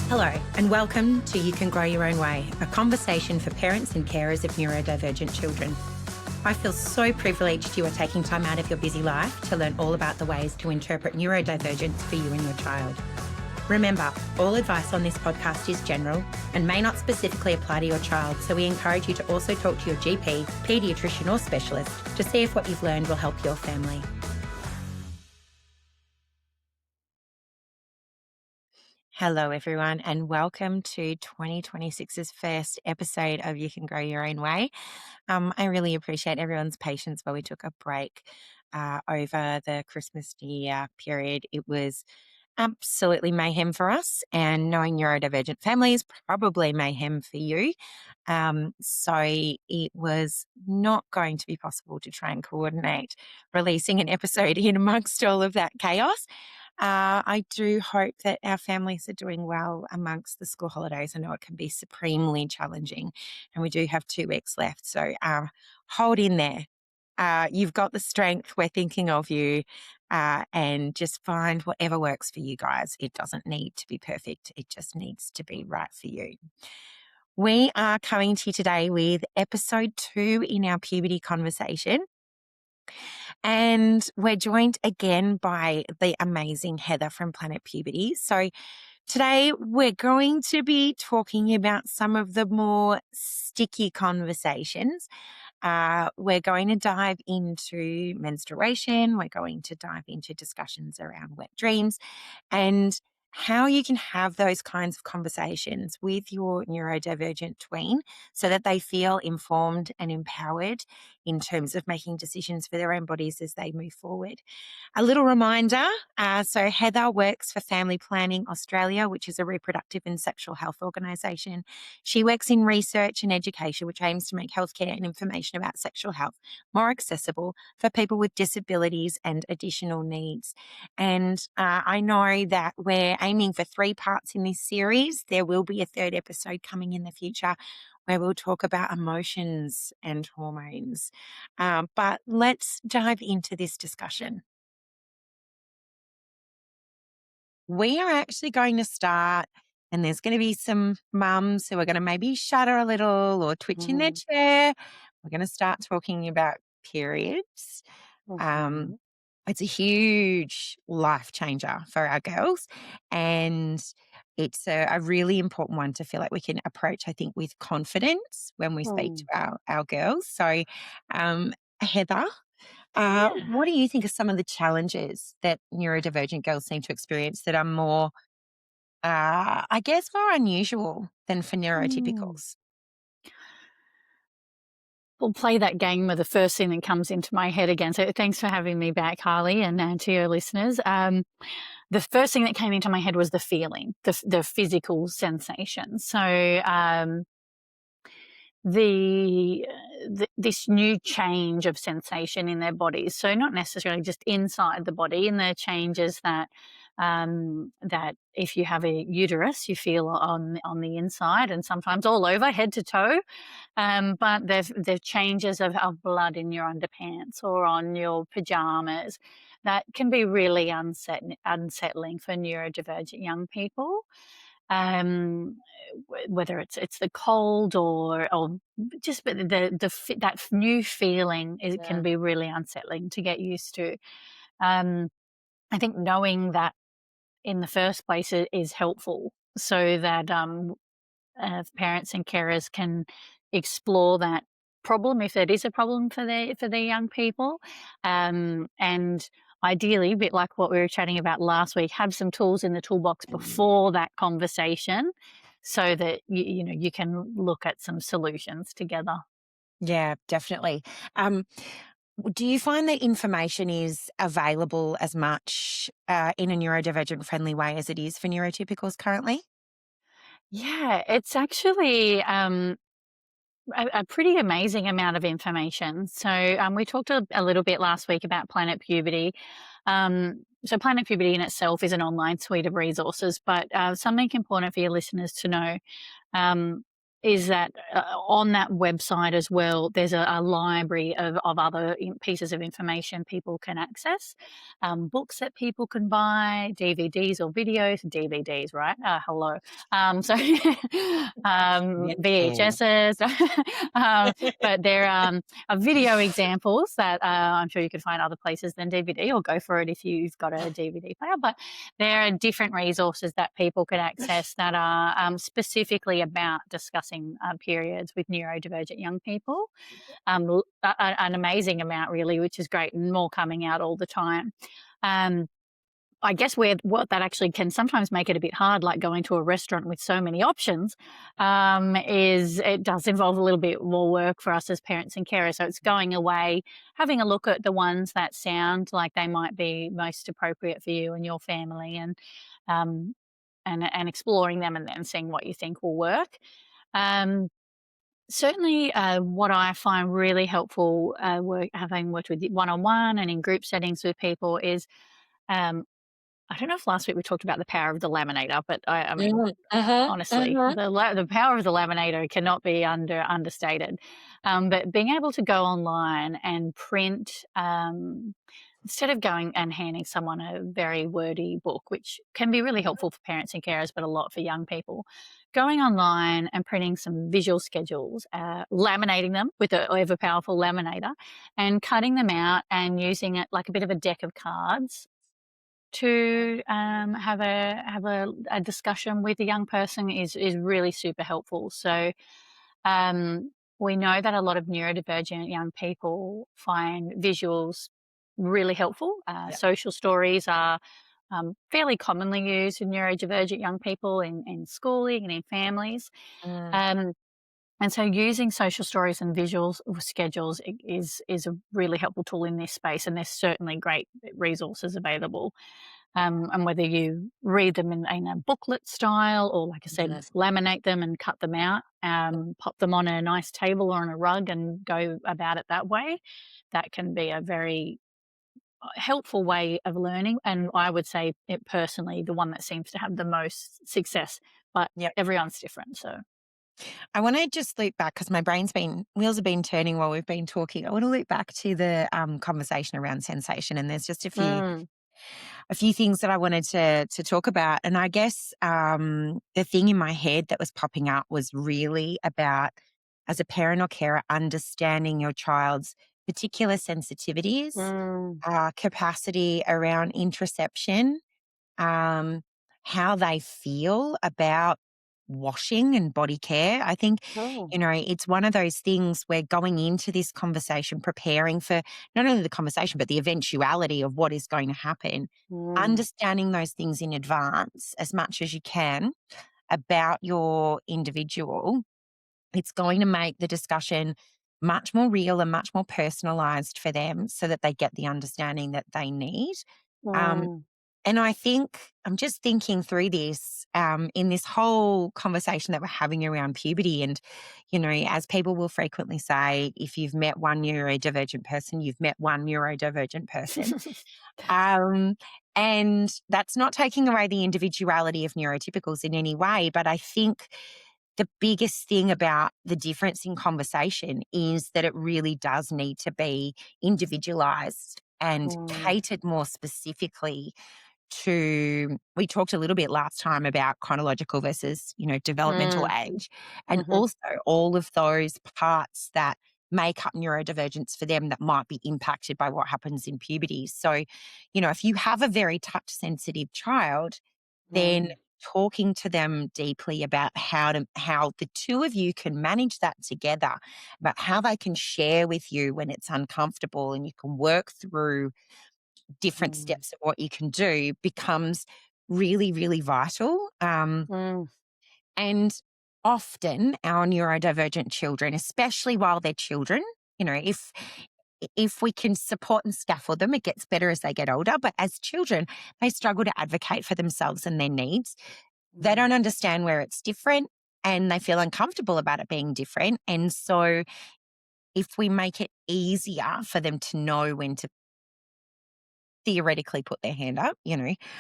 Hello, and welcome to You Can Grow Your Own Way, a conversation for parents and carers of neurodivergent children. I feel so privileged you are taking time out of your busy life to learn all about the ways to interpret neurodivergence for you and your child. Remember, all advice on this podcast is general and may not specifically apply to your child, so we encourage you to also talk to your GP, paediatrician or specialist to see if what you've learned will help your family. Hello, everyone, and welcome to 2026's first episode of You Can Grow Your Own Way. I really appreciate everyone's patience while we took a break over the Christmas New Year period. It was absolutely mayhem for us, and knowing neurodivergent families, probably mayhem for you. So it was not going to be possible to try and coordinate releasing an episode in amongst all of that chaos. I do hope that our families are doing well amongst the school holidays. I know it can be supremely challenging, and we do have 2 weeks left. So hold in there. You've got the strength. We're thinking of you, and just find whatever works for you guys. It doesn't need to be perfect. It just needs to be right for you. We are coming to you today with episode 2 in our puberty conversation. And we're joined again by the amazing Heather from Planet Puberty. So today we're going to be talking about some of the more sticky conversations. We're going to dive into menstruation. We're going to dive into discussions around wet dreams and how you can have those kinds of conversations with your neurodivergent tween so that they feel informed and empowered in terms of making decisions for their own bodies as they move forward. A little reminder, so Heather works for Family Planning Australia, which is a reproductive and sexual health organisation. She works in research and education, which aims to make healthcare and information about sexual health more accessible for people with disabilities and additional needs. And I know that we're aiming for 3 parts in this series. There will be a 3rd episode coming in the future where we'll talk about emotions and hormones. But let's dive into this discussion. We are actually going to start, and there's going to be some mums who are going to maybe shudder a little or twitch in their chair. We're going to start talking about periods. It's a huge life changer for our girls, and it's a really important one to feel like we can approach, I think, with confidence when we speak to our girls. So, Heather, what do you think are some of the challenges that neurodivergent girls seem to experience that are more, I guess, more unusual than for neurotypicals? We'll play that game with the first thing that comes into my head again. So thanks for having me back, Harley, and to your listeners. The first thing that came into my head was the feeling, the physical sensation. So this new change of sensation in their bodies. So not necessarily just inside the body, and the changes that that if you have a uterus, you feel on the inside and sometimes all over, head to toe. But the changes of blood in your underpants or on your pajamas that can be really unsettling for neurodivergent young people. Whether it's the cold or just that new feeling can be really unsettling to get used to. I think knowing that in the first place is helpful, so that parents and carers can explore that problem if it is a problem for their young people, and ideally, a bit like what we were chatting about last week, have some tools in the toolbox before that conversation, so that you can look at some solutions together. Yeah, definitely. Do you find that information is available as much in a neurodivergent friendly way as it is for neurotypicals currently? Yeah, it's actually a pretty amazing amount of information. So we talked a little bit last week about Planet Puberty. So Planet Puberty in itself is an online suite of resources, but something important for your listeners to know is that on that website as well, there's a library of other pieces of information people can access, books that people can buy, DVDs or videos, DVDs, right? Hello. So Yes, ma'am. VHSs, but there are video examples that I'm sure you could find other places than DVD, or go for it if you've got a DVD player. But there are different resources that people can access that are specifically about discussing periods with neurodivergent young people. An amazing amount, really, which is great, and more coming out all the time. Um, I guess what that actually can sometimes make it a bit hard, like going to a restaurant with so many options, is it does involve a little bit more work for us as parents and carers. So it's going away, having a look at the ones that sound like they might be most appropriate for you and your family, um, and exploring them, and then seeing what you think will work. Um, Certainly, what I find really helpful, having worked with one on one and in group settings with people, is um, I don't know if last week we talked about the power of the laminator, but I mean, Mhm. Uh-huh, honestly, uh-huh. the power of the laminator cannot be understated. But being able to go online and print, instead of going and handing someone a very wordy book, which can be really helpful for parents and carers, but a lot for young people, going online and printing some visual schedules, laminating them with a ever powerful laminator, and cutting them out and using it like a bit of a deck of cards to have a discussion with a young person is really super helpful. So we know that a lot of neurodivergent young people find visuals really helpful. Yep. Social stories are fairly commonly used in neurodivergent young people in schooling and in families. Mm, Um, and so using social stories and visuals schedules is a really helpful tool in this space, and there's certainly great resources available. And whether you read them in a booklet style, or, like I said, yes. laminate them and cut them out, pop them on a nice table or on a rug and go about it that way, that can be a very helpful way of learning. And I would say it personally, the one that seems to have the most success, but Yep. everyone's different. So, I want to just loop back because my wheels have been turning while we've been talking. I want to loop back to the conversation around sensation, and there's just mm, a few things that I wanted to talk about. And I guess the thing in my head that was popping up was really about, as a parent or carer, understanding your child's particular sensitivities, mm, capacity around interoception, um, how they feel about washing and body care. I think, oh, it's one of those things where going into this conversation, preparing for not only the conversation, but the eventuality of what is going to happen, mm, understanding those things in advance as much as you can about your individual, it's going to make the discussion much more real and much more personalized for them so that they get the understanding that they need. Um, mm, and I think I'm just thinking through this in this whole conversation that we're having around puberty. And, as people will frequently say, if you've met one neurodivergent person, you've met one neurodivergent person. Um, and that's not taking away the individuality of neurotypicals in any way. But I think the biggest thing about the difference in conversation is that it really does need to be individualized and mm, catered more specifically to, we talked a little bit last time about chronological versus, developmental mm, age, and mhm, also all of those parts that make up neurodivergence for them that might be impacted by what happens in puberty. So, if you have a very touch sensitive child, then mm, talking to them deeply about how the two of you can manage that together, about how they can share with you when it's uncomfortable and you can work through different mm, steps of what you can do becomes really, really vital. mm, And often our neurodivergent children, especially while they're children, if we can support and scaffold them, it gets better as they get older. But as children, they struggle to advocate for themselves and their needs. They mm, don't understand where it's different and they feel uncomfortable about it being different. And so if we make it easier for them to know when to theoretically put their hand up,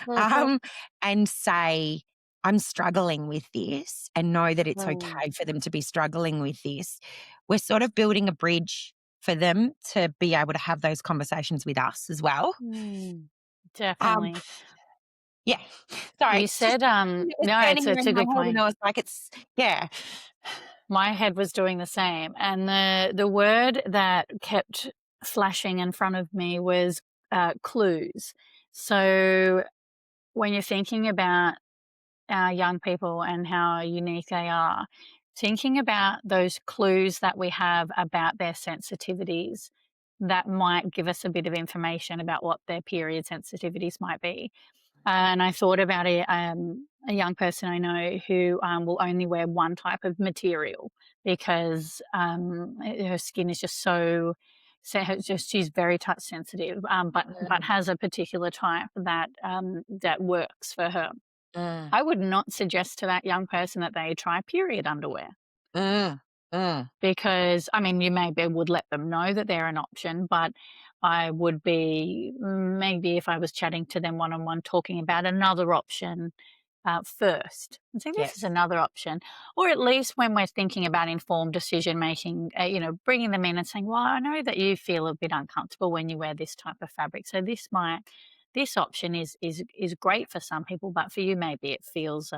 mhm, um, and say, I'm struggling with this and know that it's Mm. okay for them to be struggling with this, we're sort of building a bridge for them to be able to have those conversations with us as well. Mm. Um, Definitely. yeah. Sorry, You it's just said, it was no, turning it's around a in my good head and point. I was like, it's yeah. My head was doing the same, and the word that kept flashing in front of me was, clues. So, when you're thinking about our young people and how unique they are, thinking about those clues that we have about their sensitivities that might give us a bit of information about what their period sensitivities might be. And I thought about a young person I know who will only wear one type of material because her skin is just she's very touch sensitive, but Mm, has a particular type that that works for her. mm, I would not suggest to that young person that they try period underwear mm, mm, because, I mean, you maybe would let them know that they're an option, but I would be maybe if I was chatting to them one on one, talking about another option first and say, this is yes. another option. Or at least when we're thinking about informed decision making, bringing them in and saying, well, I know that you feel a bit uncomfortable when you wear this type of fabric. So this option is great for some people, but for you, maybe it feels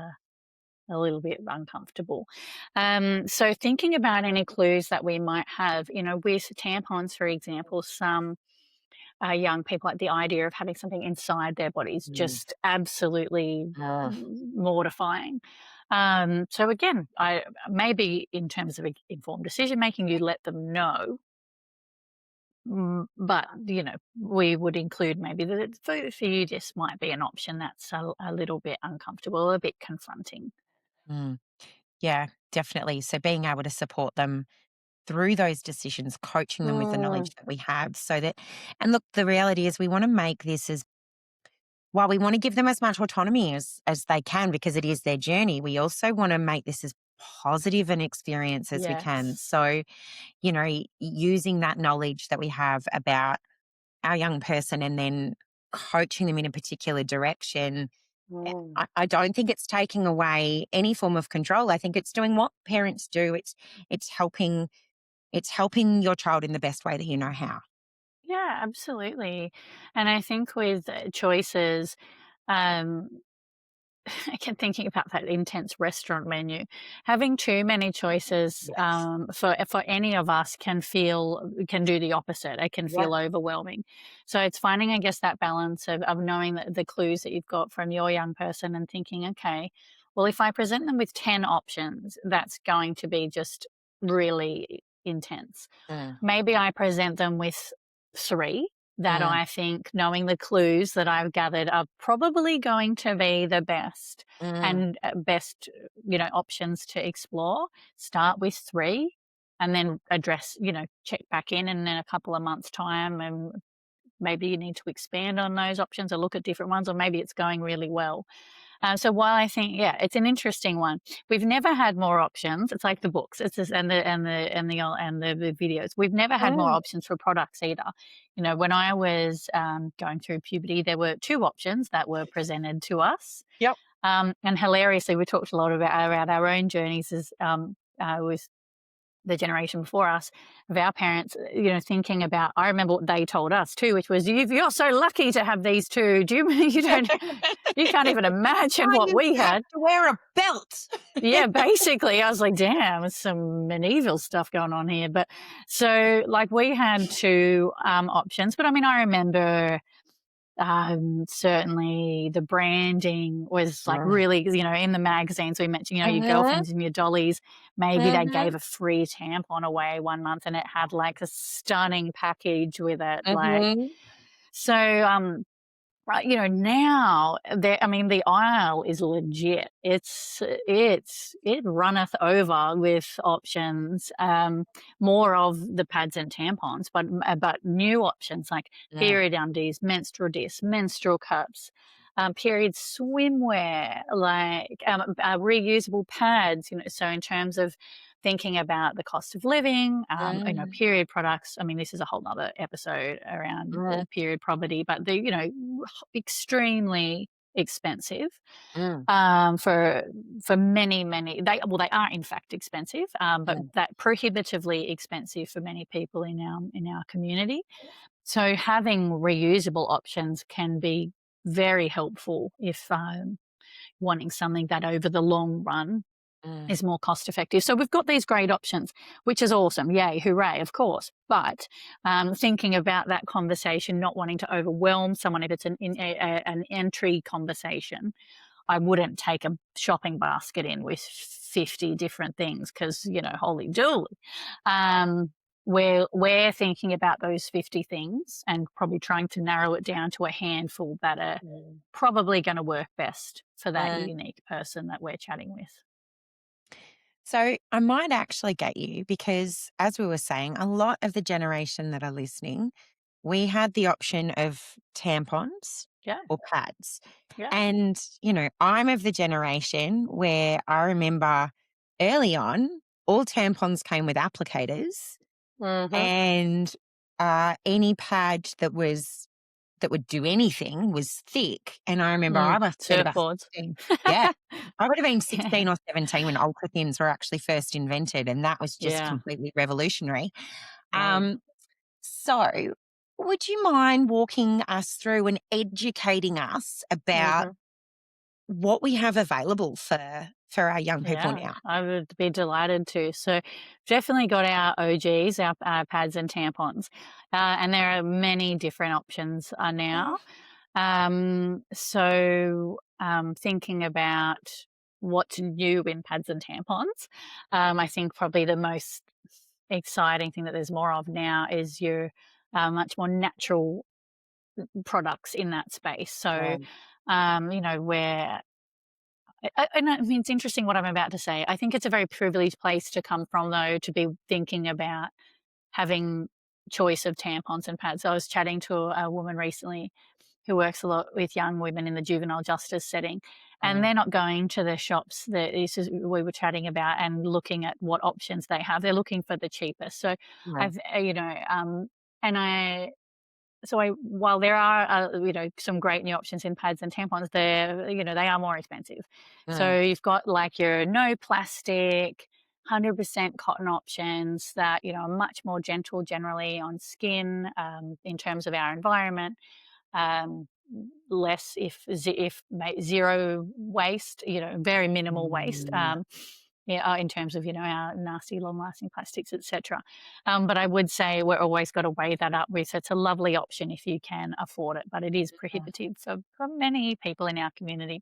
a little bit uncomfortable. So thinking about any clues that we might have, with tampons, for example, some young people like the idea of having something inside their bodies Mm, just absolutely mm, mortifying. So again, I maybe in terms of informed decision making, you let them know. But we would include maybe that for you, this might be an option that's a little bit uncomfortable, a bit confronting. mm. Yeah, definitely. So being able to support them through those decisions, coaching them with the knowledge Mm, that we have so that and look, the reality is we wanna make this as while we wanna give them as much autonomy as they can because it is their journey, we also wanna make this as positive an experience as we can. yes. So, using that knowledge that we have about our young person and then coaching them in a particular direction, Mm. I don't think it's taking away any form of control. I think it's doing what parents do. It's helping it's helping your child in the best way that you know how. Yeah, absolutely. And I think with choices, um, I kept thinking about that intense restaurant menu. Having too many choices Yes. for any of us can do the opposite. It can Yeah. feel overwhelming. So it's finding, I guess, that balance of knowing that the clues that you've got from your young person and thinking, okay, well, if I present them with 10 options, that's going to be just really intense. Mm, Maybe I present them with 3 that mm, I think, knowing the clues that I've gathered, are probably going to be the best mm, and best, options to explore. Start with 3 and then address, check back in a couple of months' time, and maybe you need to expand on those options or look at different ones, or maybe it's going really well. So while I think, yeah, it's an interesting one. We've never had more options. It's like the books. It's just, and the videos. We've never had more mm. options for products either. When I was going through puberty, there were 2 options that were presented to us. Yep. And hilariously, we talked a lot about our own journeys as with the generation before us, of our parents, thinking about, I remember what they told us too, which was, You're so lucky to have these 2. Do you, you don't, you can't even imagine Why what you we have had." to wear a belt? Yeah, basically, I was like, damn, there's some medieval stuff going on here. But so, like, we had 2 options. But I mean, I remember certainly the branding was like Mm. really, in the magazines we mentioned, your Mhm, girlfriends and your dollies. Maybe they mhm, gave a free tampon away one month and it had like a stunning package with it. Like, mhm, so, right, now there, I mean, the aisle is legit. It runneth over with options, more of the pads and tampons, but new options like mm, period undies, menstrual discs, menstrual cups, period swimwear, like reusable pads. So in terms of thinking about the cost of living, mm, period products. I mean, this is a whole nother episode around mm, period poverty, but the extremely expensive Mm, for many. They are in fact expensive, but mm, that prohibitively expensive for many people in our community. So having reusable options can be very helpful if wanting something that over the long run mm, is more cost effective. So we've got these great options, which is awesome. Yay, hooray, of course. But thinking about that conversation, not wanting to overwhelm someone if it's an entry conversation, I wouldn't take a shopping basket in with 50 different things because, holy dooly. Um, we're thinking about those 50 things and probably trying to narrow it down to a handful that are mm, probably going to work best for that mm. unique person that we're chatting with. So I might actually get you because, as we were saying, a lot of the generation that are listening, we had the option of tampons Yeah, or pads. yeah. And, I'm of the generation where I remember early on, all tampons came with applicators Mhm. and any pad that would do anything was thick, and I remember I must have been about Surfboards. 16. Yeah. I would have been Yeah, 16 or 17 when ultra thins were actually first invented, and that was just yeah, completely revolutionary. right. Um, so would you mind walking us through and educating us about Mhm. what we have available for our young people Yeah, now? I would be delighted to. So, definitely got our OGs, our pads and tampons, and there are many different options now. Thinking about what's new in pads and tampons, I think probably the most exciting thing that there's more of now is your much more natural products in that space. So, Right. where I mean, it's interesting what I'm about to say. I think it's a very privileged place to come from, though, to be thinking about having choice of tampons and pads. I was chatting to a woman recently who works a lot with young women in the juvenile justice setting, and Mm, they're not going to the shops that this is we were chatting about and looking at what options they have. They're looking for the cheapest. So mm, I've, and I while there are, some great new options in pads and tampons, they are more expensive. mm, So you've got like your no plastic, 100% cotton options that, are much more gentle generally on skin, in terms of our environment, um, less if zero waste, very minimal waste. mm. Yeah, in terms of our nasty, long-lasting plastics, etc. But I would say we're always got to weigh that up with. It's a lovely option if you can afford it, but it is prohibitive for many people in our community.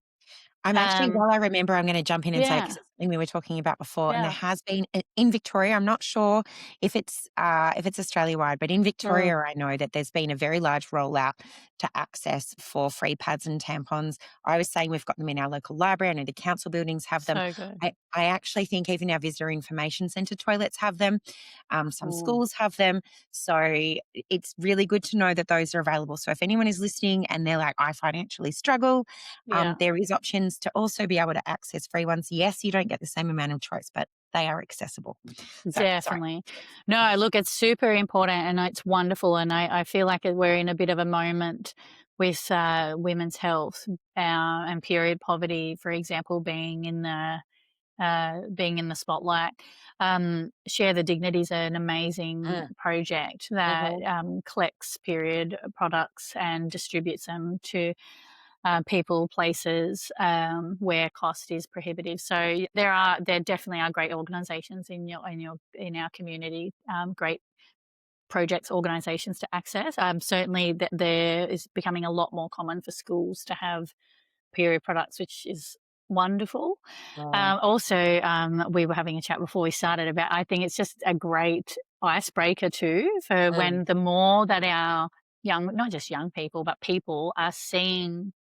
I'm actually Um, while I remember, I'm gonna jump in and say because yeah, it's something we were talking about before, and there yeah, has been in Victoria, I'm not sure if it's Australia-wide, but in mm, Victoria, I know that there's been a very large rollout to access for free pads and tampons. I was saying we've got them in our local library, I know the council buildings have them. so good. I actually think even our visitor information centre toilets have them. Some Mm, schools have them. So it's really good to know that those are available. So if anyone is listening and they're like, "I financially struggle," yeah. there is options to also be able to access free ones. Yes, you don't get the same amount of choice, but they are accessible. So, sorry. Definitely. No, look, it's super important and it's wonderful. And I feel like we're in a bit of a moment with women's health and period poverty, for example, being in the spotlight. Share the Dignity is an amazing Mm, project that mhm, collects period products and distributes them to people, places where cost is prohibitive. So there definitely are great organisations in our community, great projects, organisations to access. Certainly, that there is becoming a lot more common for schools to have period products, which is wonderful. mm, We were having a chat before we started about. I think it's just a great icebreaker too for mm. when the more that our not just young people, but people are seeing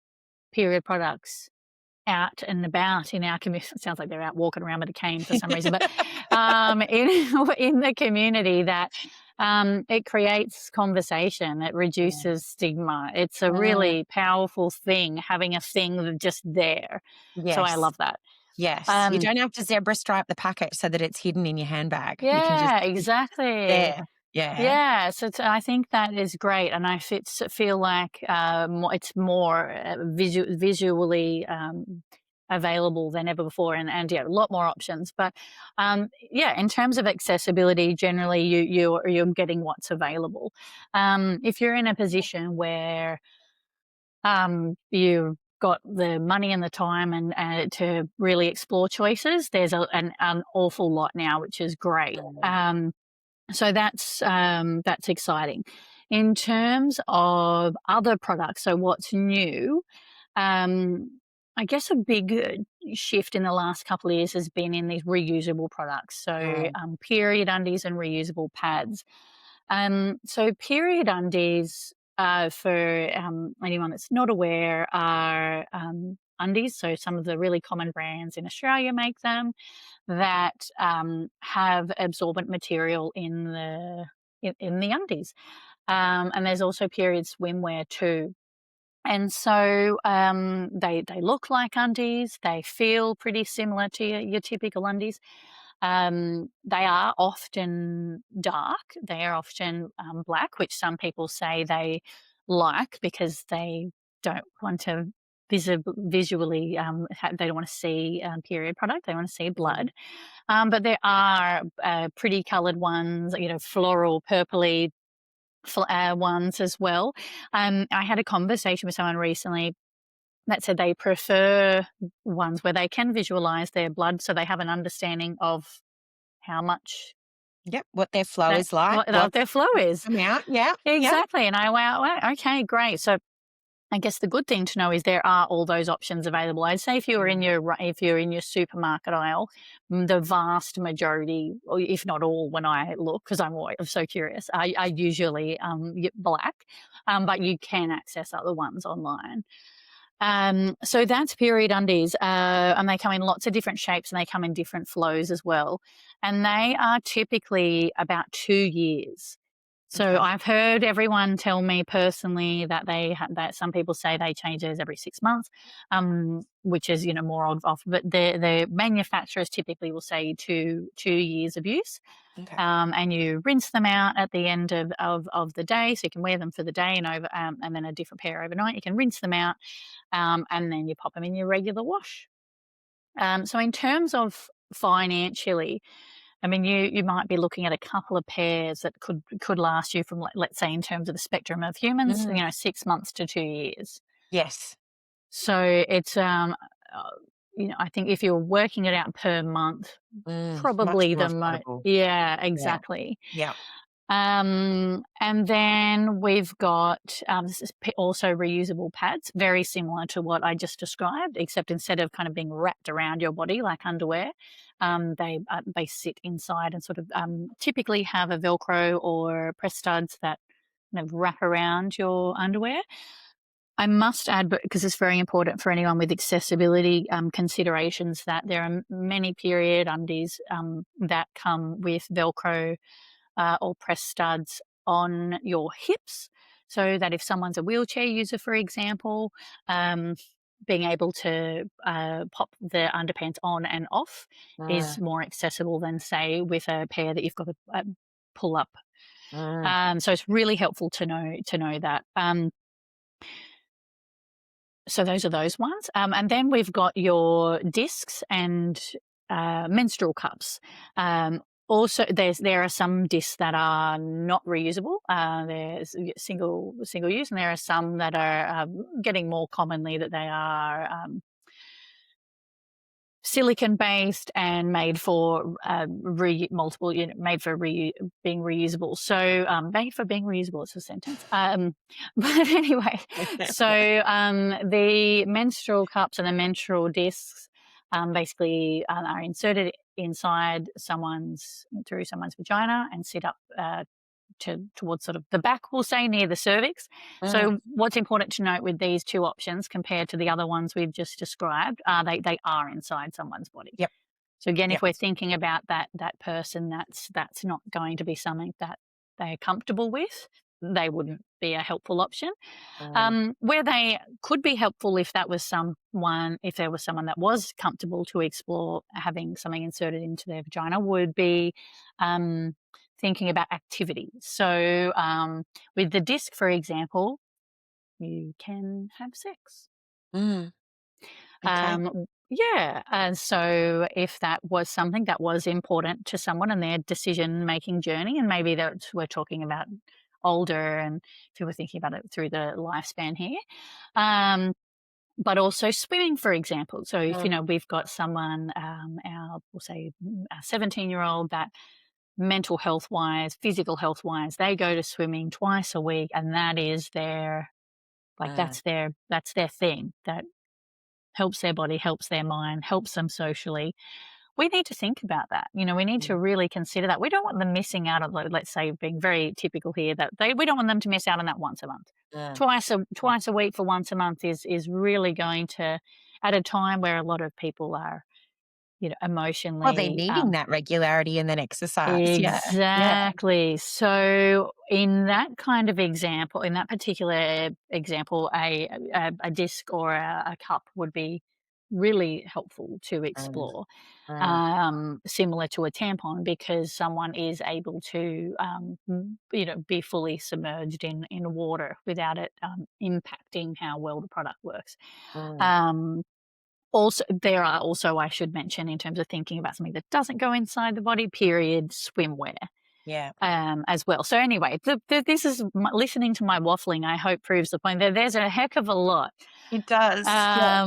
period products out and about in our community. It sounds like they're out walking around with a cane for some reason, but in in the community that it creates conversation, it Mm, reduces stigma. It's a mm. really powerful thing having a thing that's just there. So I Yes, love that. yes. You Um, don't have to zebra stripe the packet so that it's hidden in your handbag. You can just yeah, it's exactly. there. Yeah. Yeah, so I think that is great, and feel like it's more visually available than ever before, and yeah, a lot more options. But yeah, in terms of accessibility, generally you're getting what's available. If you're in a position where you've got the money and the time and to really explore choices, there's an awful lot now, which is great. Mm. So that's exciting. In terms of other products, so what's new? I guess a big shift in the last couple of years has been in these reusable products. So Mm. period undies and reusable pads. So period undies, for anyone that's not aware, are undies. So some of the really common brands in Australia make them that have absorbent material in the undies. And there's also period swimwear too. And so they look like undies. They feel pretty similar to your typical undies. They are often dark. They are often black, which some people say they like because they don't want to visually they don't want to see period product. They want to see Mm. blood. But there are pretty coloured ones, floral, purpley ones as well. I had a conversation with someone recently that said they prefer ones where they can visualize their blood so they have an understanding of how much Yep. What their flow is like, what their flow is. come out. Yeah. Yeah. Exactly. And I went, wow, okay, great. So I guess the good thing to know is there are all those options available. I'd say Mm. if you're in your supermarket aisle, the vast majority, or if not all, when I look, because I'm so curious, I usually black, but you can access other ones online. So that's period undies, and they come in lots of different shapes and they come in different flows as well. And they are typically about 2 years. So Okay. I've heard everyone tell me personally that that some people say they change theirs every 6 months, which is more off. But the manufacturers typically will say 2 years of use, Okay. and you rinse them out at the end of the day, so you can wear them for the day and then a different pair overnight. You can rinse them out, and then you pop them in your regular wash. So in terms of financially, I mean, you might be looking at a couple of pairs that could last you from, let's say, in terms of the spectrum of humans, Mm. 6 months to 2 years. Yes. So it's I think if you're working it out per month, Mm. Much probably more the affordable. yeah, Yeah. exactly. Yeah. And then we've got this is also reusable pads, very similar to what I just described, except instead of kind of being wrapped around your body like underwear, they sit inside and sort of typically have a Velcro or press studs that kind of wrap around your underwear. I must add, because it's very important for anyone with accessibility considerations, that there are many period undies that come with Velcro or press studs on your hips, so that if someone's a wheelchair user, for example, um, being able to pop the underpants on and off is Mm. more accessible than, say, with a pair that you've got to pull up. Mm. So it's really helpful to know that. So those are those ones, and then we've got your discs and menstrual cups. Also, there are some discs that are not reusable. There's single use, and there are some that are getting more commonly that they are silicon based and made for multiple, made for being reusable. So made for being reusable is a sentence. But anyway, so the menstrual cups and the menstrual discs basically are inserted inside through someone's vagina and sit up towards sort of the back, we'll say, near the cervix. Mm. So what's important to note with these two options compared to the other ones we've just described, they are inside someone's body. Yep. So again, if Yep. we're thinking about that person, that's not going to be something that they're comfortable with. They wouldn't be a helpful option. Mm. Where they could be helpful if there was someone that was comfortable to explore having something inserted into their vagina, would be thinking about activity. So, with the disc, for example, you can have sex. Mm, okay. Yeah, and so if that was something that was important to someone in their decision-making journey, and maybe that we're talking about older, and if you were thinking about it through the lifespan here, um, but also swimming, for example. So if, Mm, we've got someone, we'll say, a 17-year-old that mental health wise, physical health wise, they go to swimming twice a week, and that is their, like, mm, that's their thing. That helps their body, helps their mind, helps them socially. We need to think about that. We need to mm, really consider that. We don't want them missing out on, let's say, being very typical here, that we don't want them to miss out on that once a month. mm. Twice a week for once a month is really going to, at a time where a lot of people are, Well, they're emotionally, needing that regularity and then exercise. Yeah. Yeah. exactly. So in that kind of example, in that particular example, a disc or a cup would be really helpful to Mm, explore, mm, similar to a tampon, because someone is able to, be fully submerged in water without it impacting how well the product works. mm. Um, Also, there are also, I should mention, in terms of thinking about something that doesn't go inside the body, period, swimwear, Yeah. as well. So anyway, this is listening to my waffling, I hope proves the point that there's a heck of a lot. It does. Yeah.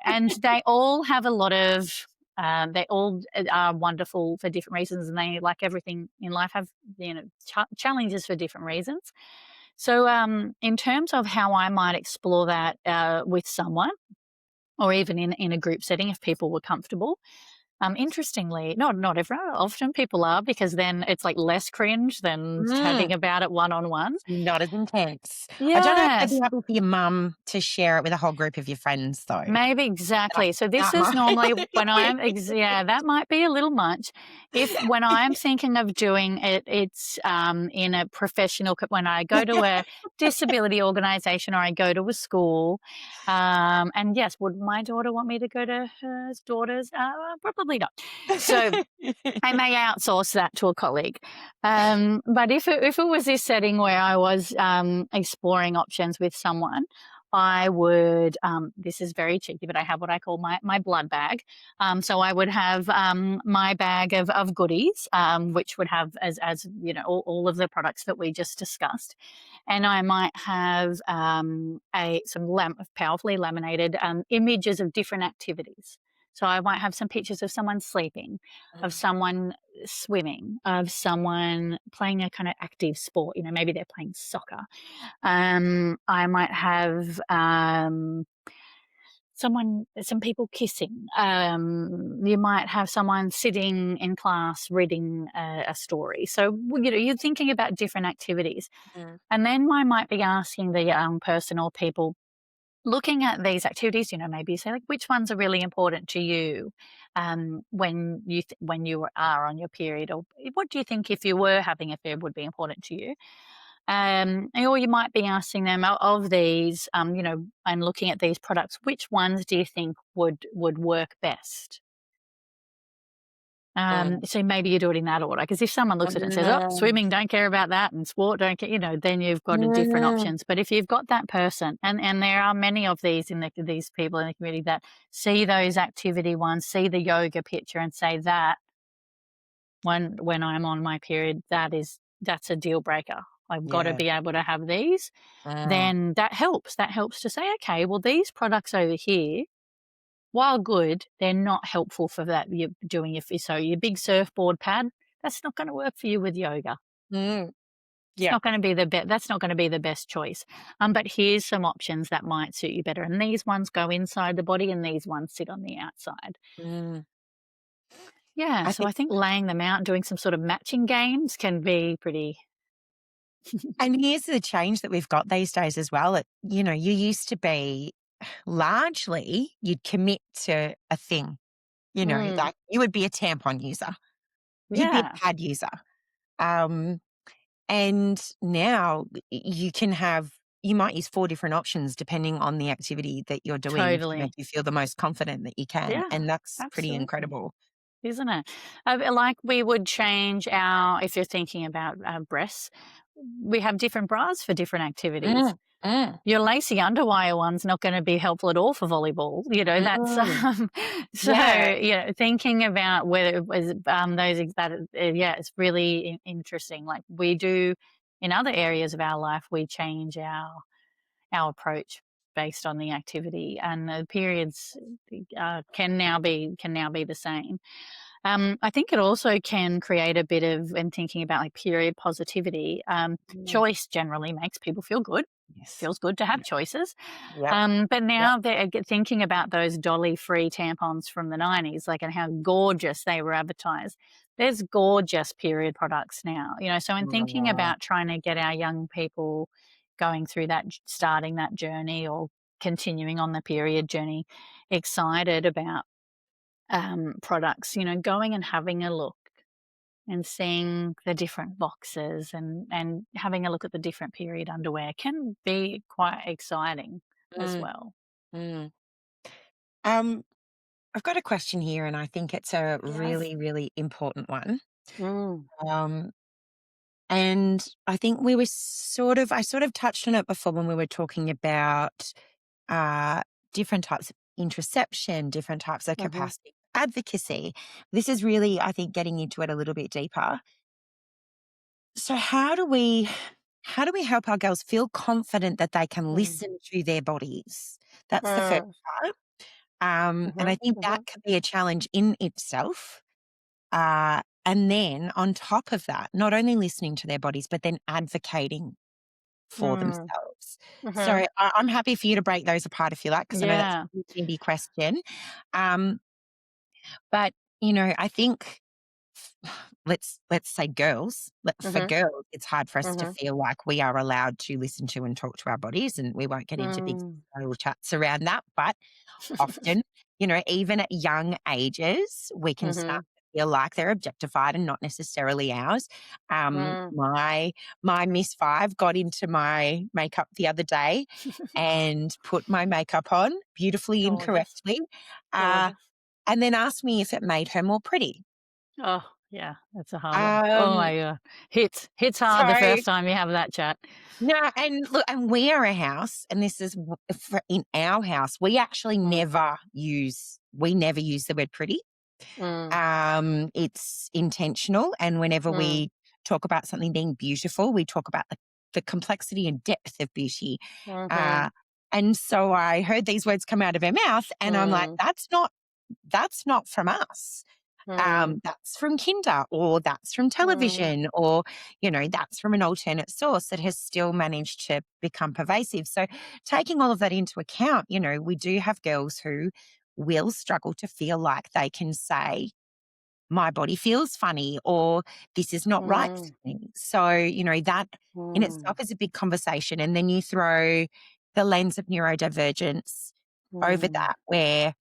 And they all have a lot of, they all are wonderful for different reasons, and they, like everything in life, have, challenges for different reasons. So, in terms of how I might explore that with someone, or even in a group setting if people were comfortable. Interestingly, not everyone, often people are, because then it's like less cringe than Mm. chatting about it one on one. Not as intense. I don't know if that'd be Yes. happy for your mum to share it with a whole group of your friends, though. Maybe, That exactly. So this that is normally when might yeah, that might be a little much. If when I'm thinking of doing it, it's in a professional. When I go to a disability organisation or I go to a school, and yes, would my daughter want me to go to her daughter's? Probably not. So I may outsource that to a colleague. But if it was this setting where I was exploring options with someone, I would. This is very cheeky, but I have what I call my blood bag. So I would have my bag of goodies, which would have, as all of the products that we just discussed, and I might have powerfully laminated images of different activities. So I might have some pictures of someone sleeping, of Mm, someone swimming, of someone playing a kind of active sport. Maybe they're playing soccer. I might have some people kissing. You might have someone sitting in class reading a story. So you're thinking about different activities, mm, and then I might be asking the young person or people looking at these activities, maybe you say, like, which ones are really important to you when you are on your period, or what do you think, if you were having a period, would be important to you? Or you might be asking them, of these, and looking at these products, which ones do you think would work best? mm. So maybe you do it in that order, because if someone looks at it and says, "Oh, Mm, swimming, don't care about that, and sport, don't care," then you've got a different mm. options. But if you've got that person, and there are many of these people in the community that see those activity ones, see the yoga picture, and say that when I'm on my period, that's a deal breaker. I've got to Yeah. be able to have these. Mm, Then that helps. That helps to say, okay, well, these products over here, while good, they're not helpful for that you're doing. So your big surfboard pad, that's not going to work for you with yoga. mm. It's Yeah. not going to be that's not going to be the best choice. But here's some options that might suit you better. And these ones go inside the body, and these ones sit on the outside. Mm. Yeah. I So think I think laying them out, doing some sort of matching games can be pretty. and here's the change that we've got these days as well. You used to be largely you'd commit to a thing, Mm, like you would be a tampon user, you'd be a yeah, pad user. Um, and now you might use 4 different options depending on the activity that you're doing to make totally. you feel the most confident that you can, Yeah, and that's pretty absolutely. incredible. isn't it? Like we would change our, if you're thinking about breasts, we have different bras for different activities. Mm, mm, Your lacy underwire one's not gonna be helpful at all for volleyball, that's, mm. so, Yeah. thinking about whether it was, those ex that yeah, it's really interesting. Like, we do in other areas of our life, we change our approach based on the activity, and the periods, can now be the same. I think it also can create a bit of, when thinking about like period positivity, Mm. choice generally makes people feel good. Yes. Feels good to have Yep. choices. Yep. But Yep. now they're thinking about those dolly free tampons from the 90s, like, and how gorgeous they were advertised. There's gorgeous period products now, So, in thinking Oh, about trying to get our young people going through that, starting that journey or continuing on the period journey, excited about products, going and having a look and seeing the different boxes, and having a look at the different period underwear can be quite exciting as mm, well. mm. Um, I've got a question here, and I think it's a Yes. really, really important one. Mm. Um, and I think I sort of touched on it before when we were talking about uh, different types of interception, different types of Mhm. capacity advocacy. This is really, I think, getting into it a little bit deeper. So, how do we help our girls feel confident that they can Mm. listen to their bodies? That's the first Mm. part. And I Mhm. think that Mhm. can be a challenge in itself. And then on top of that, not only listening to their bodies, but then advocating for Mm. themselves. So Mhm. I'm happy for you to break those apart if you like, because I know that's Yeah. a meaty question. Um, but I think let's say girls. For Mhm. girls, it's hard for us to Mhm. feel like we are allowed to listen to and talk to our bodies, and we won't get into big Mm. little chats around that. But often, even at young ages, we can start Mhm. to feel like they're objectified and not necessarily ours. Mm. My Miss Five got into my makeup the other day and put my makeup on beautifully Gorgeous. incorrectly, uh, Gorgeous. and then asked me if it made her more pretty. Oh, yeah, that's a hard one. Oh Um, my god. Hits hard the so first time you have that chat. no, and look, and we are a house, and this is in our house. Mm. We never use the word pretty. Mm. It's intentional, and whenever Mm. we talk about something being beautiful, we talk about the complexity and depth of beauty. Uh, Mhm. and so I heard these words come out of her mouth, and I'm like, Mm. that's not from us. Mm. That's from Kinder, or that's from Mm. television, or that's from an alternate source that has still managed to become pervasive. So taking all of that into account, we do have girls who will struggle to feel like they can say, my body feels funny, or this is not right Mm. for me. So, that in Mm. itself is a big conversation. And then you throw the lens of neurodivergence over Mm. that, where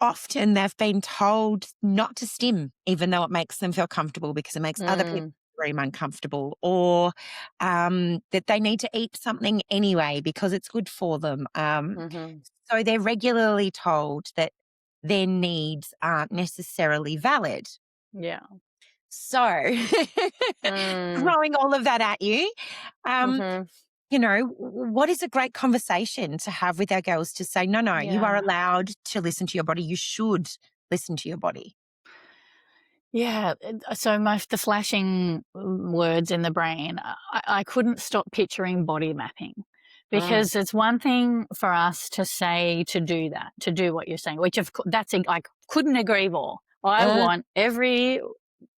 often they've been told not to stim, even though it makes them feel comfortable because it makes other people Mm. very uncomfortable, or that they need to eat something anyway because it's good for them. Mhm. So they're regularly told that their needs aren't necessarily valid. Yeah. So, Mm. throwing all of that at you, um, Mhm. what is a great conversation to have with our girls to say, no, no, you are Yeah. allowed to listen to your body. You should listen to your body. Yeah, so the flashing words in the brain, I couldn't stop picturing body mapping, Mm, because it's one thing for us to say to do that, to do what you're saying, which I couldn't agree more. I mm, want every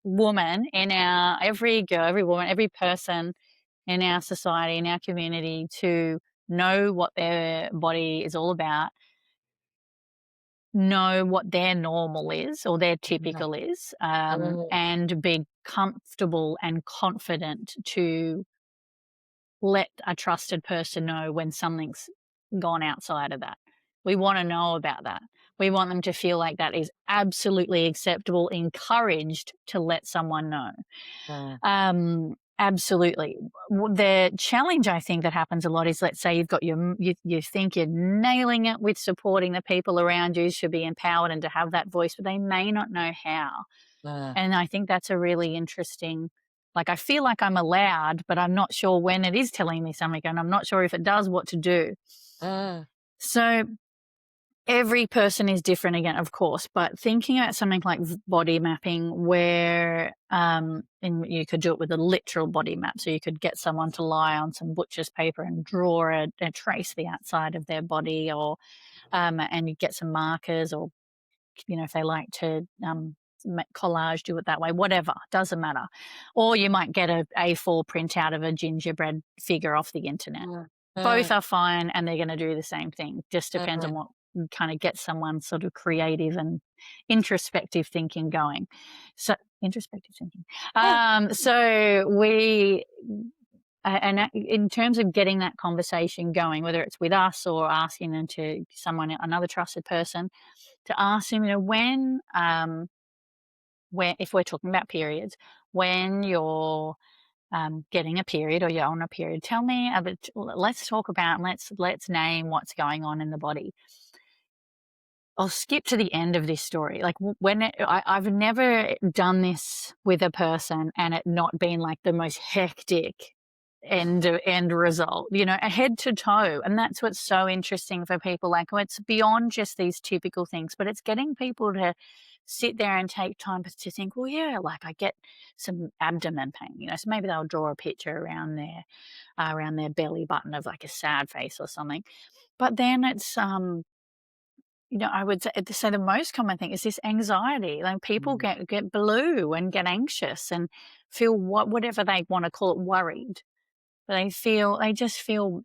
woman every girl, every woman, every person in our society, in our community, to know what their body is all about, know what their normal is or their mm, typical is, mm, and be comfortable and confident to let a trusted person know when something's gone outside of that. We want to know about that. We want them to feel like that is absolutely acceptable, encouraged to let someone know. mm, Absolutely. The challenge I think that happens a lot is, let's say you've got you think you're nailing it with supporting the people around you to be empowered and to have that voice, but they may not know how. Uh, And I think that's a really interesting, like, I feel like I'm allowed, but I'm not sure when it is telling me something, and I'm not sure if it does what to do. uh, So every person is different again, of course, but thinking about something like body mapping, where and you could do it with a literal body map. So you could get someone to lie on some butcher's paper and draw a trace the outside of their body, or and you get some markers, or if they like to collage, do it that way, whatever, doesn't matter. Or you might get a A4 printout of a gingerbread figure off the internet. uh, Both uh, are fine, and they're going to do the same thing. Just depends uh, on what kind of gets someone sort of creative and introspective thinking going. So introspective thinking. yeah. So we in terms of getting that conversation going, whether it's with us or asking them to someone, another trusted person, to ask them, when if we're talking about periods, when you're getting a period or you're on a period, tell me about. Let's talk about. Let's name what's going on in the body. I'll skip to the end of this story. Like, I've never done this with a person and it not been like the most hectic end result, head to toe. And that's what's so interesting for people. Like, it's beyond just these typical things, but it's getting people to sit there and take time to think, well, yeah, like, I get some abdomen pain, so maybe they'll draw a picture around their belly button of like a sad face or something. But then it's I would say the most common thing is this anxiety. Like, people Mm, get blue and get anxious and feel whatever they want to call it, worried. But they just feel,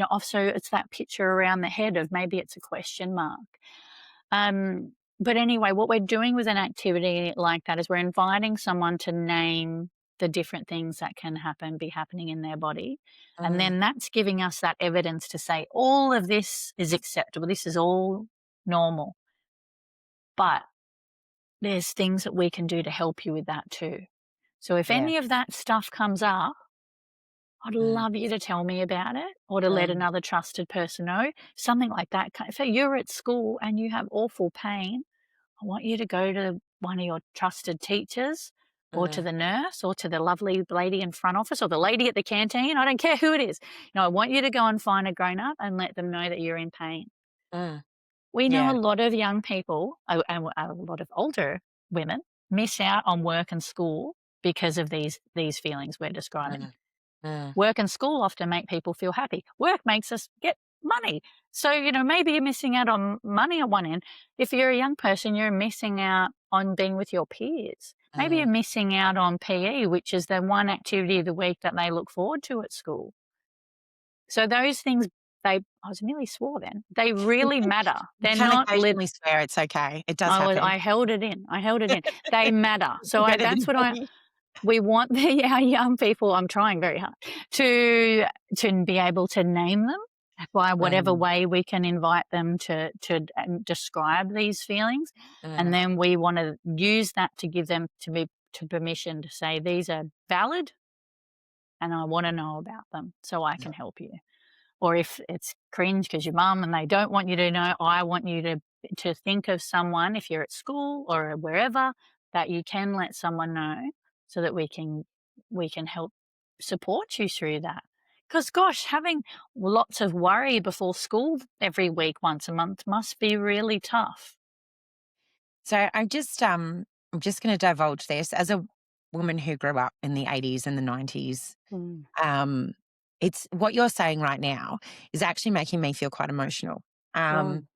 off. So it's that picture around the head of maybe it's a question mark. But anyway, what we're doing with an activity like that is we're inviting someone to name the different things that can be happening in their body. And uh, then that's giving us that evidence to say all of this is acceptable. This is all normal. But there's things that we can do to help you with that too. So if yeah. any of that stuff comes up, I'd Uh, love you to tell me about it, or to uh, let another trusted person know, something like that. If you're at school and you have awful pain, I want you to go to one of your trusted teachers, or to uh, the nurse, or to the lovely lady in front office, or the lady at the canteen. I don't care who it is. I want you to go and find a grown up and let them know that you're in pain. uh, We know a yeah. lot of young people, and a lot of older women, miss out on work and school because of these feelings we're describing. Uh, uh, Work and school often make people feel happy. Work makes us get money. So, maybe you're missing out on money on one end. If you're a young person, you're missing out on being with your peers. Maybe uh, you're missing out on PE, which is the one activity of the week that they look forward to at school. So those things, I was nearly swore then. They really matter. you They're can not occasionally swear, it's okay. It does happen. I held it in. I held it in. They matter. So You're better that's than what me. we want our young people. I'm trying very hard to be able to name them by whatever Um, way we can invite them to describe these feelings, uh, and then we want to use that to give them to permission to say these are valid, and I want to know about them so I can help you. Or if it's cringe because your mum and they don't want you to know, I want you to think of someone, if you're at school or wherever, that you can let someone know, so that we can help support you through that. Because gosh, having lots of worry before school every week, once a month, must be really tough. so I'm just going to divulge this as a woman who grew up in the 80s and the 90s. Mm. Um, it's what you're saying right now is actually making me feel quite emotional. Mm. Um,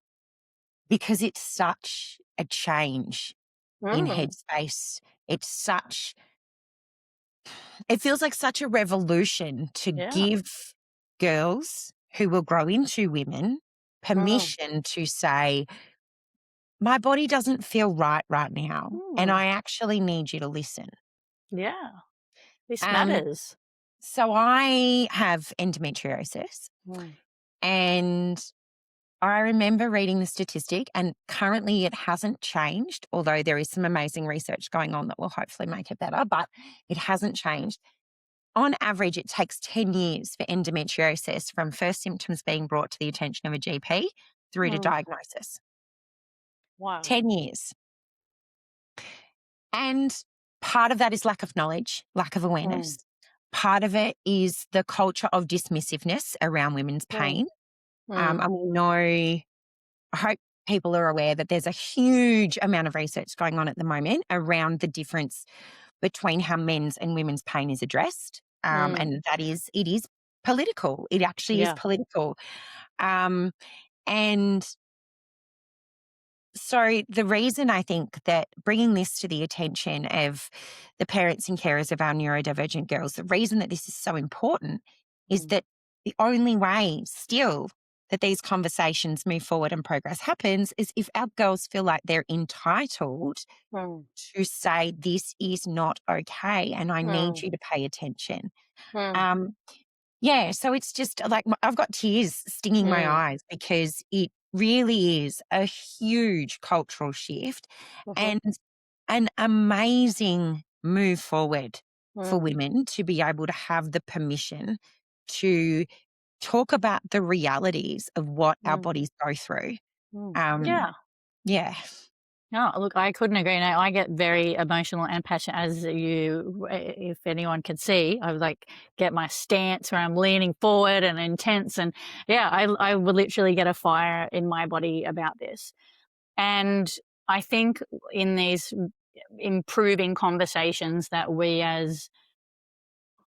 because it's such a change in Mm. headspace. It's it feels like such a revolution to Yeah. give girls who will grow into women Mm. permission to say, my body doesn't feel right now. And Mm. I actually need you to listen. Yeah. This Um, matters. so I have endometriosis, Mm. and I remember reading the statistic, and currently it hasn't changed, although there is some amazing research going on that will hopefully make it better, but it hasn't changed. on average, it takes 10 years for endometriosis from first symptoms being brought to the attention of a GP through to Mm. diagnosis. Wow. 10 years. And part of that is lack of knowledge, lack of Mm. awareness. Part of it is the culture of dismissiveness around women's Mm. pain. Mm. And we know, I hope people are aware that there's a huge amount of research going on at the moment around the difference between how men's and women's pain is addressed. Mm. And it is political. It actually is Yeah. political. Um, and so the reason I think that bringing this to the attention of the parents and carers of our neurodivergent girls, the reason that this is so important is Mm. that the only way still that these conversations move forward and progress happens is if our girls feel like they're entitled Mm. to say, this is not okay and I need Mm. you to pay attention. Mm. Um, yeah, so it's just like I've got tears stinging my Mm. eyes because it really is a huge cultural shift Mhm. and an amazing move forward for Mm. women to be able to have the permission to talk about the realities of what our Mm. bodies go through. Mm. Um, Yeah. yeah. No, look, I couldn't agree. No, I get very emotional and passionate, as you, if anyone could see. I would like get my stance where I'm leaning forward and intense, and yeah, I would literally get a fire in my body about this. And I think in these improving conversations that we as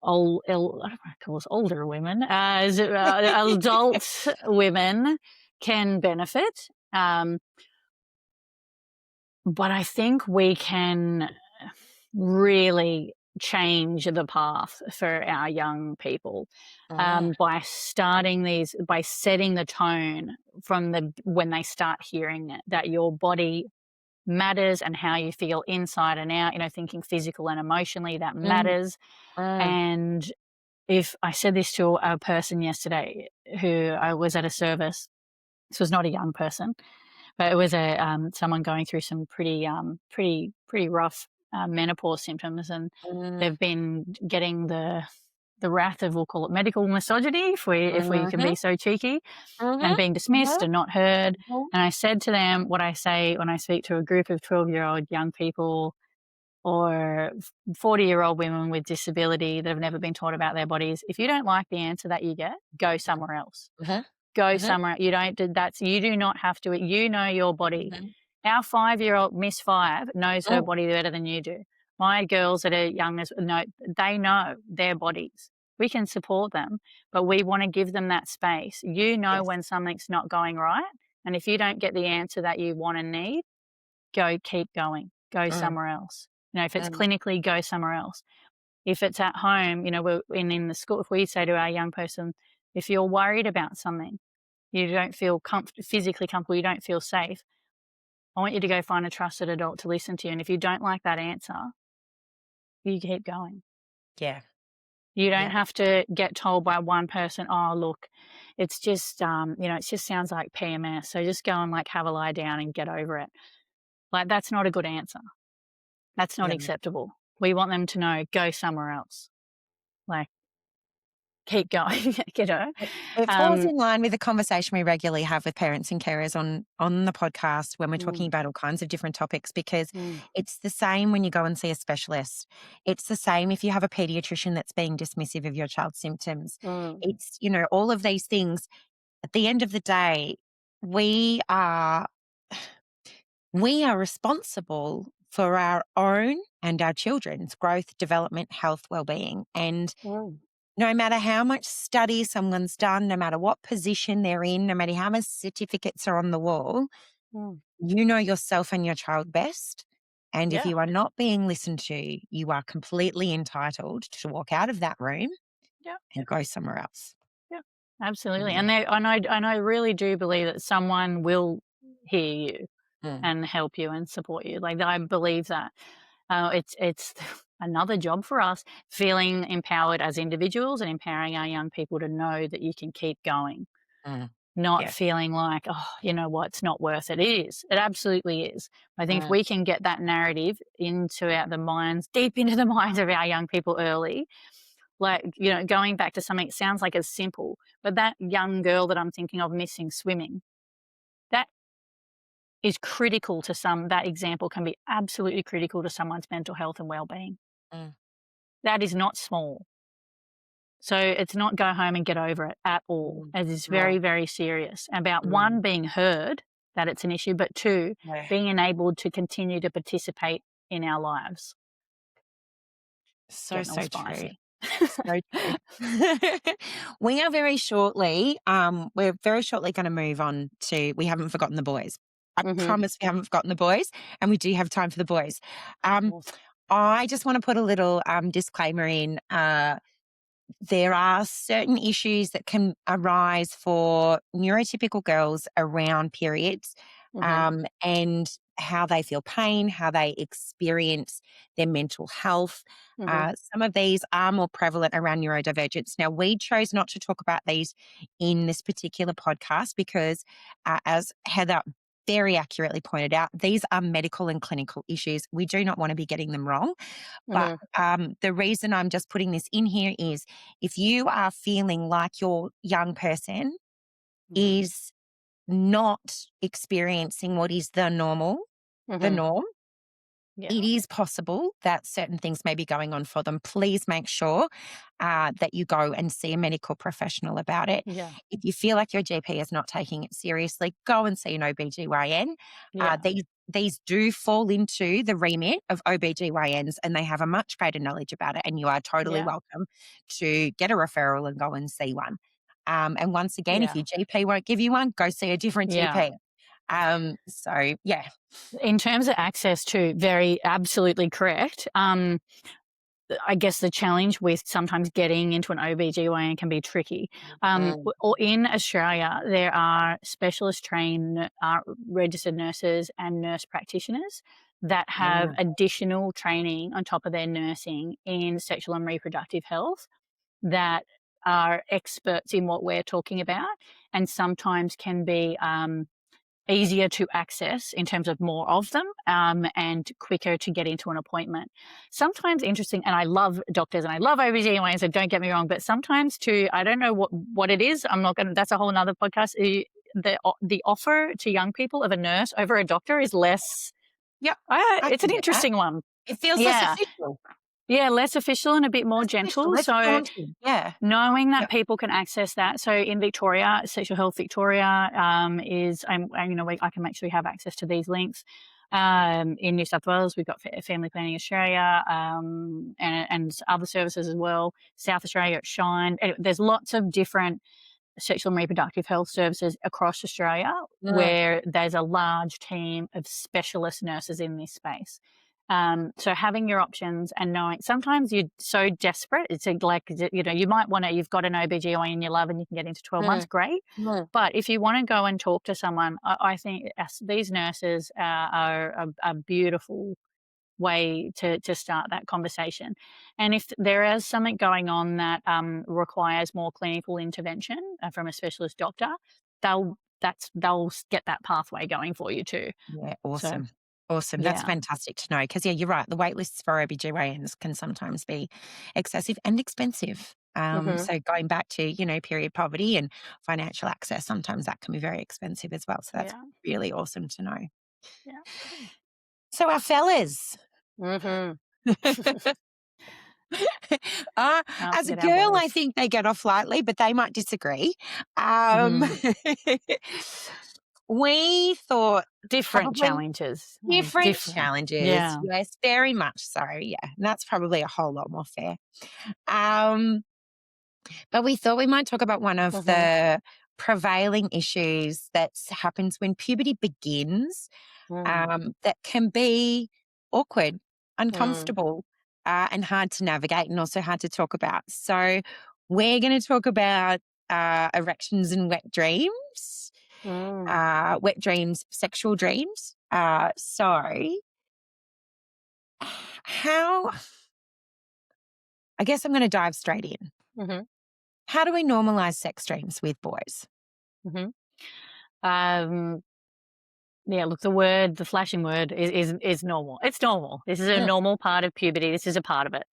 I don't want to call us older women, as adult women can benefit. But I think we can really change the path for our young people Mm, by starting these, by setting the tone from the when they start hearing it, that your body matters and how you feel inside and out. You know, thinking physical and emotionally, that mm, matters. mm, And if I said this to a person yesterday who I was at a service, this was not a young person, but it was a someone going through some pretty rough menopause symptoms, and mm, they've been getting the wrath of, we'll call it medical misogyny, if we can mhm, be so cheeky, mhm, and being dismissed mhm, and not heard. mhm, And I said to them what I say when I speak to a group of 12-year-old young people or 40-year-old women with disability that have never been taught about their bodies. If you don't like the answer that you get, go somewhere else. mhm, Go mhm, somewhere. You don't do that's you do not have to. You know your body. mhm, Our 5-year-old Miss Five knows her mm, body better than you do. My girls that are young as know, they know their bodies. We can support them, but we want to give them that space. You know yes, when something's not going right, and if you don't get the answer that you want and need, keep going. Go mm, somewhere else. You know, if it's mm, clinically, go somewhere else. If it's at home, you know, we're in the school, if we say to our young person, if you're worried about something, you don't feel physically comfortable, you don't feel safe, I want you to go find a trusted adult to listen to you. And if you don't like that answer, you keep going. yeah, You don't yeah, have to get told by one person, oh, look, it's just, it just sounds like PMS. So just go and like have a lie down and get over it. Like, that's not a good answer. That's not yeah. acceptable. We want them to know, go somewhere else. Like, keep going, you know? It falls Um, in line with the conversation we regularly have with parents and carers on the podcast when we're talking mm, about all kinds of different topics, because mm, it's the same when you go and see a specialist. It's the same if you have a pediatrician that's being dismissive of your child's symptoms. mm, It's, all of these things. At the end of the day, we are we are responsible for our own and our children's growth, development, health, well-being. And mm, no matter how much study someone's done, no matter what position they're in, no matter how many certificates are on the wall, mm. you know yourself and your child best. And if Yeah, you are not being listened to, you are completely entitled to walk out of that room yeah, and go somewhere else. yeah, absolutely. Yeah. And I really do believe that someone will hear you Mm, and help you and support you. Like, I believe that. It's another job for us, feeling empowered as individuals and empowering our young people to know that you can keep going, mm, not yeah. feeling like, oh, you know what, it's not worth it. It is. It absolutely is. I think if Mm, we can get that narrative into the minds, deep into the minds of our young people early, Like, you know, going back to something, it sounds like it's simple, but that young girl that I'm thinking of missing swimming, that is critical to that example can be absolutely critical to someone's mental health and well-being. Mm, That is not small. So it's not go home and get over it at all. mm, It is very, no, very serious about mm, one, being heard that it's an issue, but two, yeah. being enabled to continue to participate in our lives. So, Getting all so true. spicy. So true. We're very shortly going to move on to We Haven't Forgotten the Boys. I Mhm. promise we haven't forgotten the boys, and we do have time for the boys. Um, Yes. I just want to put a little disclaimer in. There are certain issues that can arise for neurotypical girls around periods, Mhm. and how they feel pain, how they experience their mental health. Mhm. Some of these are more prevalent around neurodivergence. Now, we chose not to talk about these in this particular podcast because, as Heather very accurately pointed out, these are medical and clinical issues. We do not want to be getting them wrong. But Mhm. the reason I'm just putting this in here is if you are feeling like your young person Mhm. is not experiencing what is the Mhm. norm, Yeah. it is possible that certain things may be going on for them. Please make sure that you go and see a medical professional about it. Yeah. If you feel like your GP is not taking it seriously, go and see an OBGYN. Yeah. These do fall into the remit of OBGYNs and they have a much greater knowledge about it. And you are totally Yeah. welcome to get a referral and go and see one. And once again, if Yeah. your GP won't give you one, go see a different Yeah. GP. So, yeah. In terms of access to, very absolutely correct. I guess the challenge with sometimes getting into an OBGYN can be tricky. Mm, Or in Australia, there are specialist trained registered nurses and nurse practitioners that have mm, additional training on top of their nursing in sexual and reproductive health that are experts in what we're talking about, and sometimes can be easier to access in terms of more of them, and quicker to get into an appointment. Sometimes interesting, and I love doctors and I love OBGYNs, so don't get me wrong, but sometimes too, I don't know what it is. I'm not going to, that's a whole nother podcast. The offer to young people of a nurse over a doctor is less, yep, I it's can an get that. interesting one. It feels less Yeah. official. Yeah. Less official and a bit more Less official, gentle. less So, daunting. Yeah. knowing that Yep. people can access that. So in Victoria, Sexual Health Victoria is, and, you know, I can actually have access to these links. In New South Wales, we've got Family Planning Australia, and other services as well. South Australia, it's Shine. There's lots of different sexual and reproductive health services across Australia Mm, where there's a large team of specialist nurses in this space. So having your options and knowing sometimes you're so desperate, it's like, you know, you might want to, you've got an OBGYN in your love and you can get into 12 months, mm, great. mm. But if you want to go and talk to someone, I think these nurses are a beautiful way to start that conversation. And if there is something going on that requires more clinical intervention from a specialist doctor, they'll get that pathway going for you too. Yeah, So awesome. Awesome. That's yeah. fantastic to know because, yeah, you're right. The wait lists for OBGYNs can sometimes be excessive and expensive. Hmm. So going back to, period poverty and financial access, sometimes that can be very expensive as well. So that's Yeah. really awesome to know. Yeah. So our fellas, Hmm. uh, Can't as a forget our girl, I boys. think they get off lightly, but they might disagree. Um, Hmm. we thought Different probably challenges. different Different. challenges. Yeah. Yes, very much so. Yeah. And that's probably a whole lot more fair. Um, but we thought we might talk about one of Hmm. the prevailing issues that happens when puberty begins, Mm. that can be awkward, Mm. uncomfortable, and hard to navigate and also hard to talk about. So we're going to talk about erections and Mm. wet dreams, sexual dreams. So how, I guess I'm going to dive straight in. Hmm. How do we normalize sex dreams with boys? Hmm. Um, Yeah, look, the flashing word is normal. It's normal. This is a Mm, normal part of puberty. This is a part of it.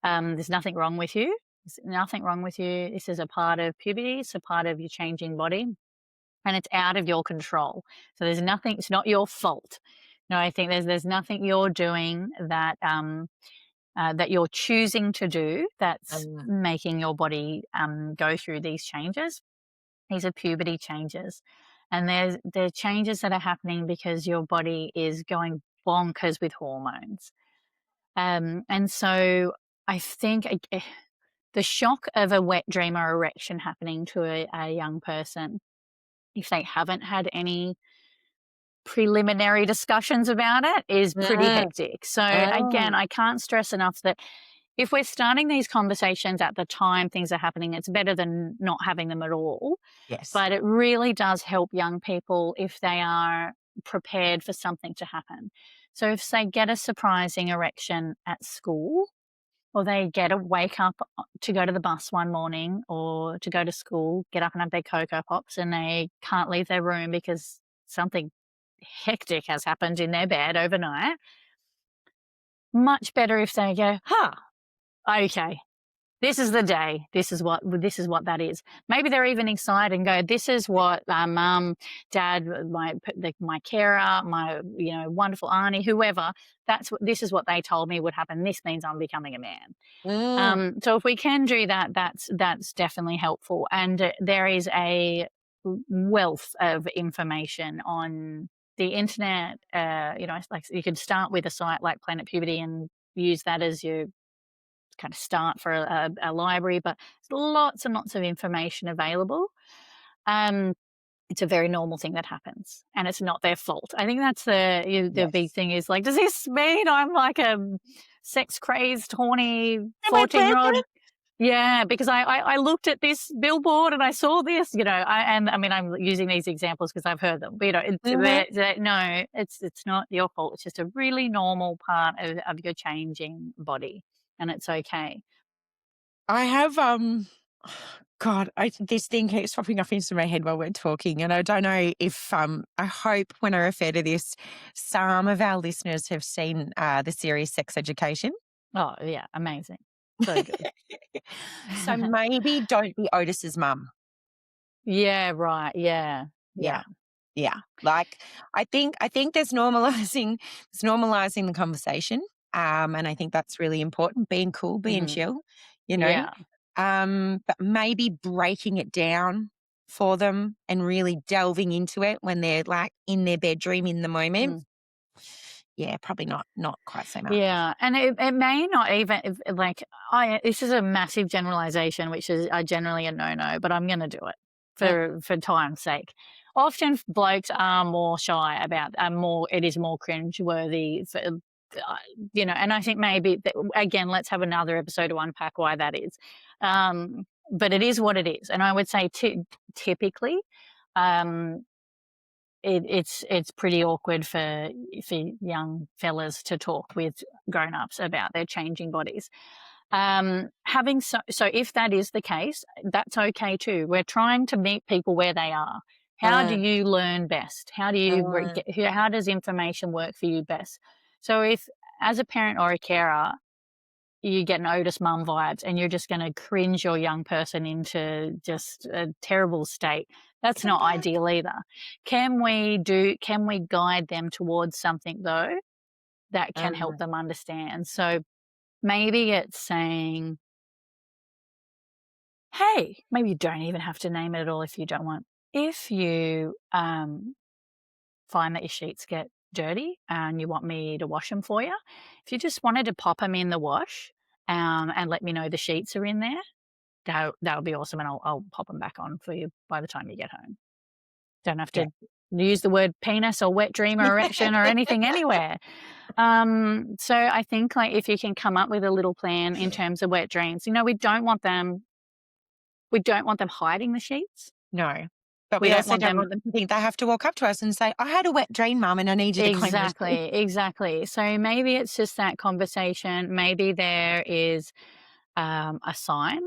There's nothing wrong with you. There's nothing wrong with you. This is a part of puberty. It's a part of your changing body, and it's out of your control. So there's nothing. It's not your fault. No, I think there's nothing you're doing that that you're choosing to do that's Um, making your body go through these changes. These are puberty changes, and there's changes that are happening because your body is going bonkers with hormones. And so I think the shock of a wet dream or erection happening to a young person, if they haven't had any preliminary discussions about it, is pretty mm, hectic. So again, mm. I can't stress enough that if we're starting these conversations at the time things are happening, it's better than not having them at all. Yes. But it really does help young people if they are prepared for something to happen. So if they get a surprising erection at school, or they get a wake up to go to the bus one morning or to go to school, get up and have their Cocoa Pops, and they can't leave their room because something hectic has happened in their bed overnight. Much better if they go, huh, okay, this is the day. This is what that is. Maybe they're even excited and go, "This is what mum, dad, my carer, my wonderful auntie, whoever. This is what they told me would happen. This means I'm becoming a man." Mm, So if we can do that, that's definitely helpful. And there is a wealth of information on the internet. It's like you could start with a site like Planet Puberty and use that as your kind of start for a library, but there's lots and lots of information available. Um, it's a very normal thing that happens, and it's not their fault. I think that's the big yes. thing is like, does this mean I'm like a sex crazed, horny Am I 14-year-old? pregnant? Yeah, because I looked at this billboard and I saw this, and I mean I'm using these examples because I've heard them. But Mhm. no, it's not your fault. It's just a really normal part of your changing body, and it's okay. I have, God, this thing keeps popping up into my head while we're talking, and I don't know if, I hope when I refer to this, some of our listeners have seen, the series Sex Education. Oh, yeah, amazing. So good. So maybe don't be Otis's mum. Yeah, right, yeah, Yeah. yeah, Yeah. Like, I think there's normalizing the conversation, and I think that's really important, being cool, being mhm, chill, you know? yeah, But maybe breaking it down for them and really delving into it when they're, like, in their bedroom in the moment. mm. Yeah, probably not quite so much. Yeah, and it may not even if like, I this is a massive generalization, which is generally a no-no, but I'm gonna do it Mm, for time's sake. Often blokes are more shy about more it is more cringeworthy for, and I think maybe that again, let's have another episode to unpack why that is. But it is what it is, and I would say typically, um, it's pretty awkward for young fellas to talk with grown-ups about their changing bodies. Having so if that is the case, that's okay too. We're trying to meet people where they are. How do mm, you learn best? mm, How does information work for you best? So if as a parent or a carer, you get an Otis mum vibes and you're just going to cringe your young person into just a terrible state. That's come not back. ideal either. Can we guide them towards something though that can help Mm, them understand? So maybe it's saying, hey, maybe you don't even have to name it at all if you don't want. If you find that your sheets get dirty and you want me to wash them for you, if you just wanted to pop them in the wash and let me know the sheets are in there, that would be awesome, and I'll pop them back on for you by the time you get home. Don't have yeah. to use the word penis or wet dream or erection or anything anywhere. So I think, like, if you can come up with a little plan in terms of wet dreams, we don't want them hiding the sheets. No. But We we don't also want don't them want them to think they have to walk up to us and say, "I had a wet dream, mum, and I need you to clean those sheets." exactly, exactly. So maybe it's just that conversation. Maybe there is a sign,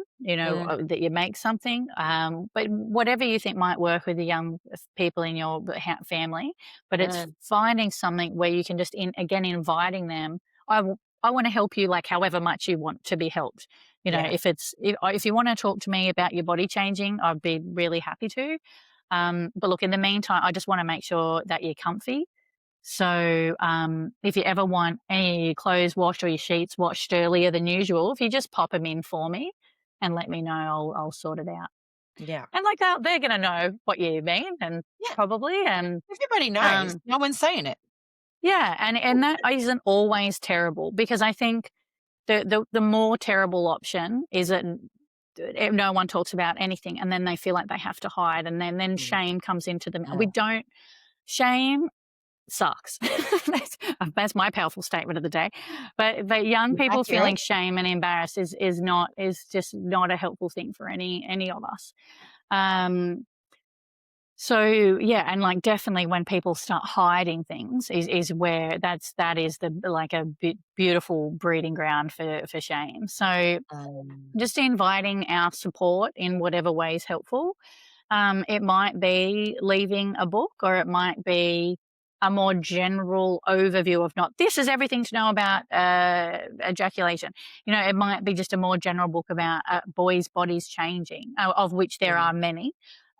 Mm, that you make something. But whatever you think might work with the young people in your family, but it's mm, finding something where you can just again inviting them. I want to help you, like however much you want to be helped. You know, Yeah. if you want to talk to me about your body changing, I'd be really happy to. But look, in the meantime, I just want to make sure that you're comfy. So if you ever want any of your clothes washed or your sheets washed earlier than usual, if you just pop them in for me and let me know, I'll sort it out. Yeah. And like that, they're going to know what you mean, and Yeah. probably, and Everybody knows. um, No one's saying it. yeah, and that isn't always terrible, because I think the more terrible option is that no one talks about anything, and then they feel like they have to hide, and then Mm. shame comes into them. We Mm. don't shame sucks. That's my powerful statement of the day. But young I people feel feeling it. shame and embarrassed is just not a helpful thing for any of us. Um, so yeah, and like definitely when people start hiding things is where that is the like a beautiful breeding ground for shame. So Um, just inviting our support in whatever way is helpful. It might be leaving a book, or it might be a more general overview of not this is everything to know about ejaculation. You know, it might be just a more general book about boys' bodies changing, of which there mm, are many.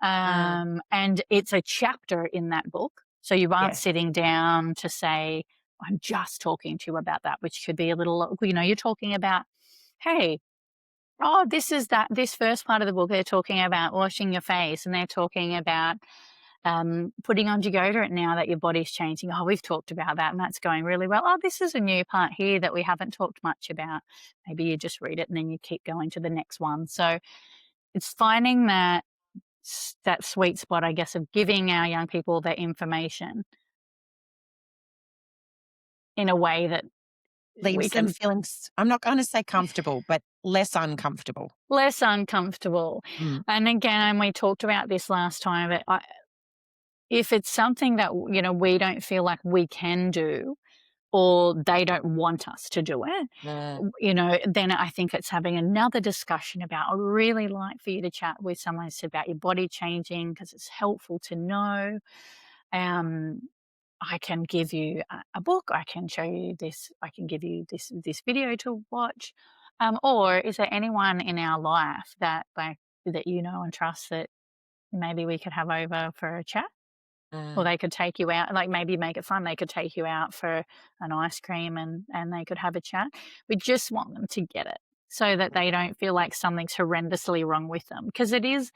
mm, And it's a chapter in that book. So you aren't yes. sitting down to say, I'm just talking to you about that, which could be a little, you know, you're talking about, hey, oh, this first part of the book, they're talking about washing your face, and they're talking about putting on deodorant now that your body's changing. Oh, we've talked about that, and that's going really well. Oh, this is a new part here that we haven't talked much about. Maybe you just read it and then you keep going to the next one. So it's finding that sweet spot, I guess, of giving our young people the information in a way that we Leaves them can feeling, I'm not going to say comfortable, but less uncomfortable. less uncomfortable. Mm, And again, we talked about this last time, but if it's something that, you know, we don't feel like we can do, or they don't want us to do it, mm, you know, then I think it's having another discussion about, I'd really like for you to chat with someone about your body changing, because it's helpful to know. Um, I can give you a book. I can show you this. I can give you this video to watch. Or is there anyone in our life that that you know and trust that maybe we could have over for a chat? Or mm, they could take you out, like, maybe make it fun. They could take you out for an ice cream, and they could have a chat. We just want them to get it so that they don't feel like something's horrendously wrong with them, because it is.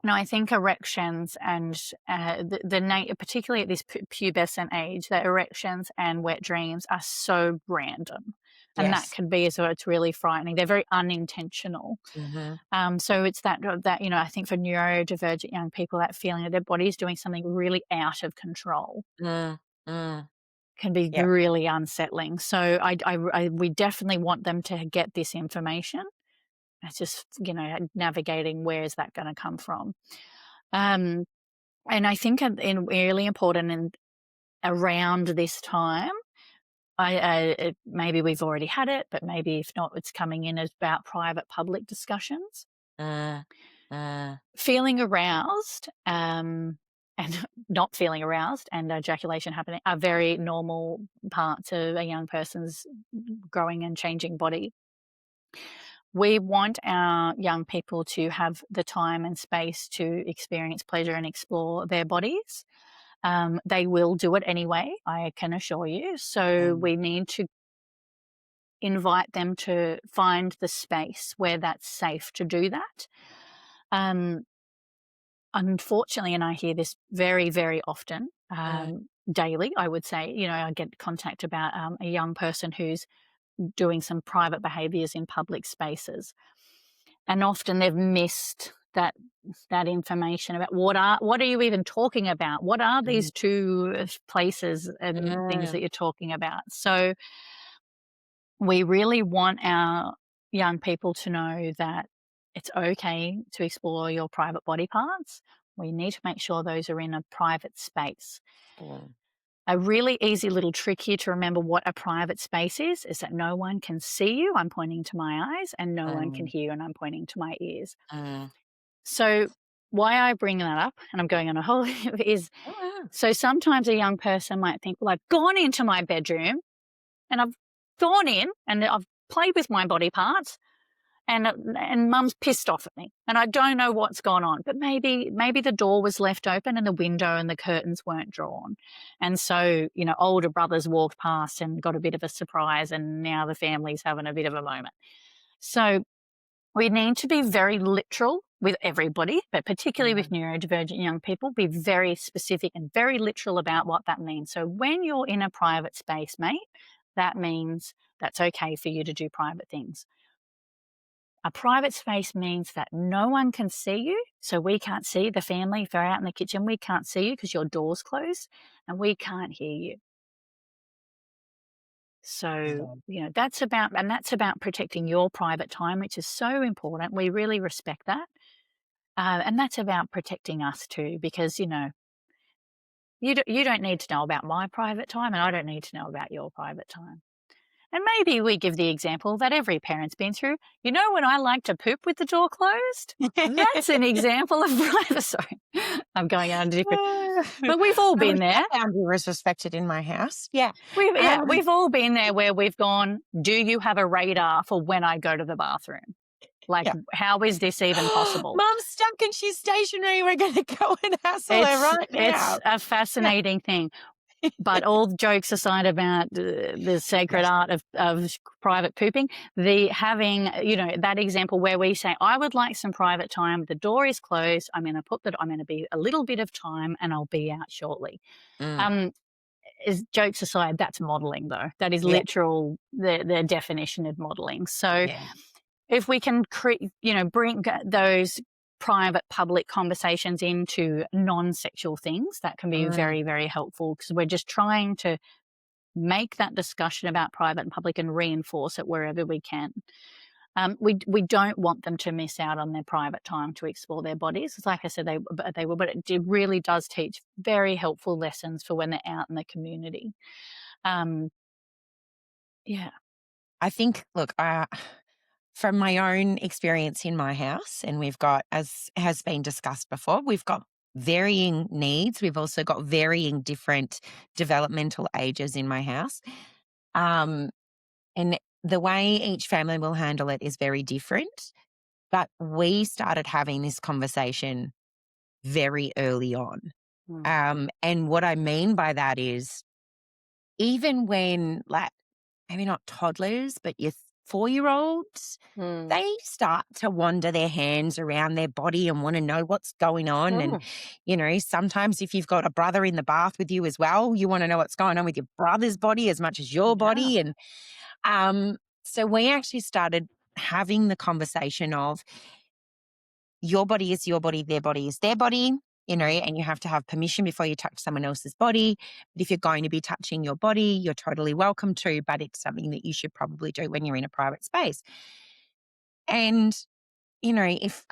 No, I think erections and particularly at this pubescent age, that erections and wet dreams are so random, and that yes. can be, so it's really frightening. They're very unintentional. Mm-hmm. So it's that, you know, I think for neurodivergent young people, that feeling that their body is doing something really out of control Mm, mm, can be yeah. really unsettling. So we definitely want them to get this information. It's just, you know, navigating where is that going to come from. Um, and I think in really important and around this time, maybe we've already had it, but maybe if not, it's coming in as about private public discussions. Mm, mm, Feeling aroused, and not feeling aroused, and ejaculation happening are very normal parts of a young person's growing and changing body. We want our young people to have the time and space to experience pleasure and explore their bodies. They will do it anyway, I can assure you. So mm, we need to invite them to find the space where that's safe to do that. Um, Unfortunately, and I hear this very, very often, mm, daily, I would say, you know, I get contact about a young person who's doing some private behaviors in public spaces. And often they've missed that information about what are you even talking about? What are mm, these two places and things mm, that you're talking about? So we really want our young people to know that it's okay to explore your private body parts. We need to make sure those are in a private space. mm, A really easy little trick here to remember what a private space is that no one can see you, I'm pointing to my eyes, and no one can mm, hear, and I'm pointing to my ears. mm, So why I bring that up, and I'm going on a whole is, mm, so sometimes a young person might think, well, I've gone into my bedroom and I've gone in and I've played with my body parts, and mum's pissed off at me and I don't know what's gone on, but maybe the door was left open and the window and the curtains weren't drawn. And so, older brothers walked past and got a bit of a surprise and now the family's having a bit of a moment. So we need to be very literal with everybody, but particularly with neurodivergent young people, be very specific and very literal about what that means. So when you're in a private space, mate, that means that's okay for you to do private things. A private space means that no one can see you. So we can't see the family. If they're out in the kitchen, we can't see you because your door's closed and we can't hear you. So, that's about protecting your private time, which is so important. We really respect that. And that's about protecting us too, because, you don't need to know about my private time and I don't need to know about your private time. And maybe we give the example that every parent's been through. When I like to poop with the door closed? That's an example of private. Sorry, I'm going on a different. But we've all been there. That boundary was respected in my house. Yeah. We've all been there where we've gone, do you have a radar for when I go to the bathroom? Like, how is this even possible? Mum's stuck and she's stationary. We're going to go and hassle her right now. It's a fascinating thing. But all jokes aside about the sacred art of private pooping, having that example where we say, I would like some private time. The door is closed. I'm going to be a little bit of time and I'll be out shortly. Is jokes aside, that's modeling though. That is literal, the definition of modeling. So if we can bring those private public conversations into non-sexual things, that can be very, very helpful because we're just trying to make that discussion about private and public and reinforce it wherever we can. We don't want them to miss out on their private time to explore their bodies. Like I said, they will, but it really does teach very helpful lessons for when they're out in the community. I think, look, from my own experience in my house, and we've got, as has been discussed before, we've got varying needs. We've also got varying different developmental ages in my house. And the way each family will handle it is very different. But we started having this conversation very early on. And what I mean by that is even when, like, maybe not toddlers, but your 4-year-olds, they start to wander their hands around their body and want to know what's going on. And, sometimes if you've got a brother in the bath with you as well, you want to know what's going on with your brother's body as much as your body. And so we actually started having the conversation of your body is your body, their body is their body. And you have to have permission before you touch someone else's body. But if you're going to be touching your body, you're totally welcome to, but it's something that you should probably do when you're in a private space. And, if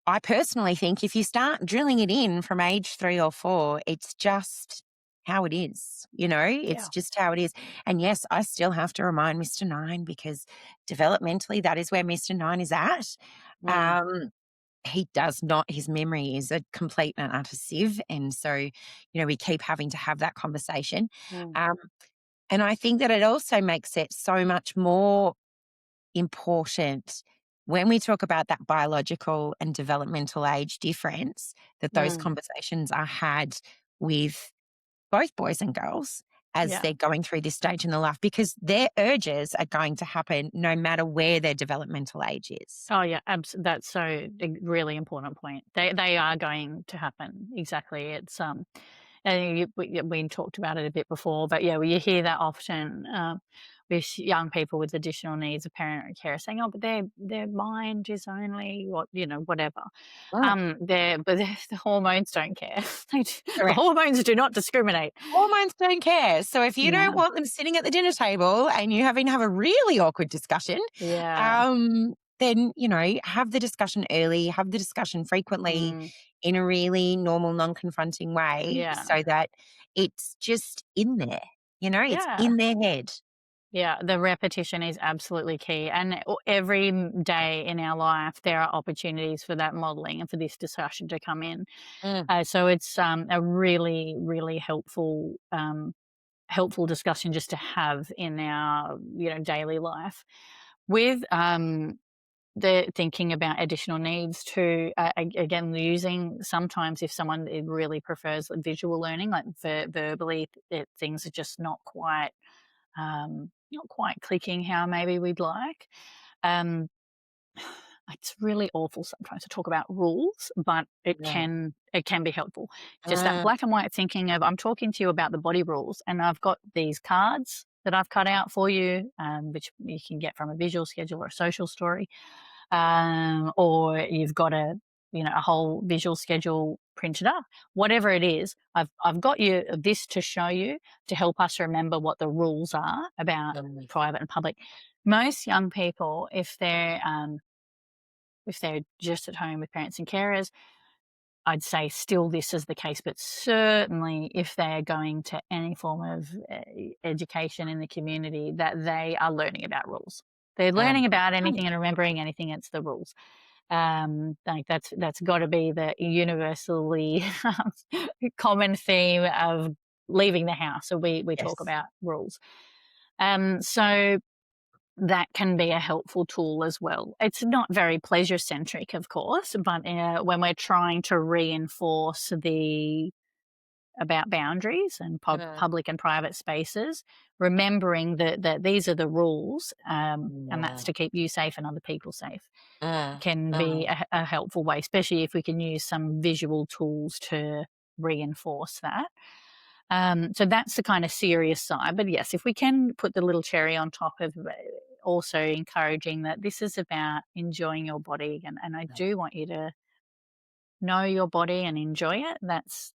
I personally think if you start drilling it in from age 3 or 4, it's just how it is, it's just how it is. And yes, I still have to remind Mr. 9 because developmentally that is where Mr. 9 is at. He does not, his memory is a complete and utter sieve. And so, we keep having to have that conversation. And I think that it also makes it so much more important when we talk about that biological and developmental age difference, that those conversations are had with both boys and girls as they're going through this stage in their life, because their urges are going to happen no matter where their developmental age is. Oh, yeah, that's so a really important point. They are going to happen. Exactly. It's and we talked about it a bit before, but you hear that often with young people with additional needs of parent care saying, "Oh, but their mind is only whatever." The hormones don't care. The hormones do not discriminate. Hormones don't care. So if you don't want them sitting at the dinner table and you have a really awkward discussion, then, have the discussion early, have the discussion frequently in a really normal, non-confronting way so that it's just in there, it's in their head. Yeah, the repetition is absolutely key. And every day in our life, there are opportunities for that modeling and for this discussion to come in. So it's a really, really helpful discussion just to have in our, daily life. With they're thinking about additional needs too. Again, using sometimes if someone really prefers visual learning, like verbally, things are just not quite clicking how maybe we'd like. Um, it's really awful sometimes to talk about rules, but Yeah. it can be helpful. Just that Uh, black and white thinking of I'm talking to you about the body rules, and I've got these cards that I've cut out for you, which you can get from a visual schedule or a social story, or you've got a whole visual schedule printed up. Whatever it is, I've got you this to show you to help us remember what the rules are about mm, private and public. Most young people, if they're just at home with parents and carers, I'd say still this is the case, but certainly if they're going to any form of education in the community, that they are learning about rules. They're learning about right. anything and remembering anything, it's the rules. Like that's got to be the universally common theme of leaving the house. So we talk Yes. about rules. So that can be a helpful tool as well. It's not very pleasure centric, of course, but when we're trying to reinforce the about boundaries and Uh, public and private spaces, remembering that these are the rules, and that's yeah. to keep you safe and other people safe, Uh, can uh, be a helpful way, especially if we can use some visual tools to reinforce that. So that's the kind of serious side. But yes, if we can put the little cherry on top of also encouraging that this is about enjoying your body, and I do want you to know your body and enjoy it. That's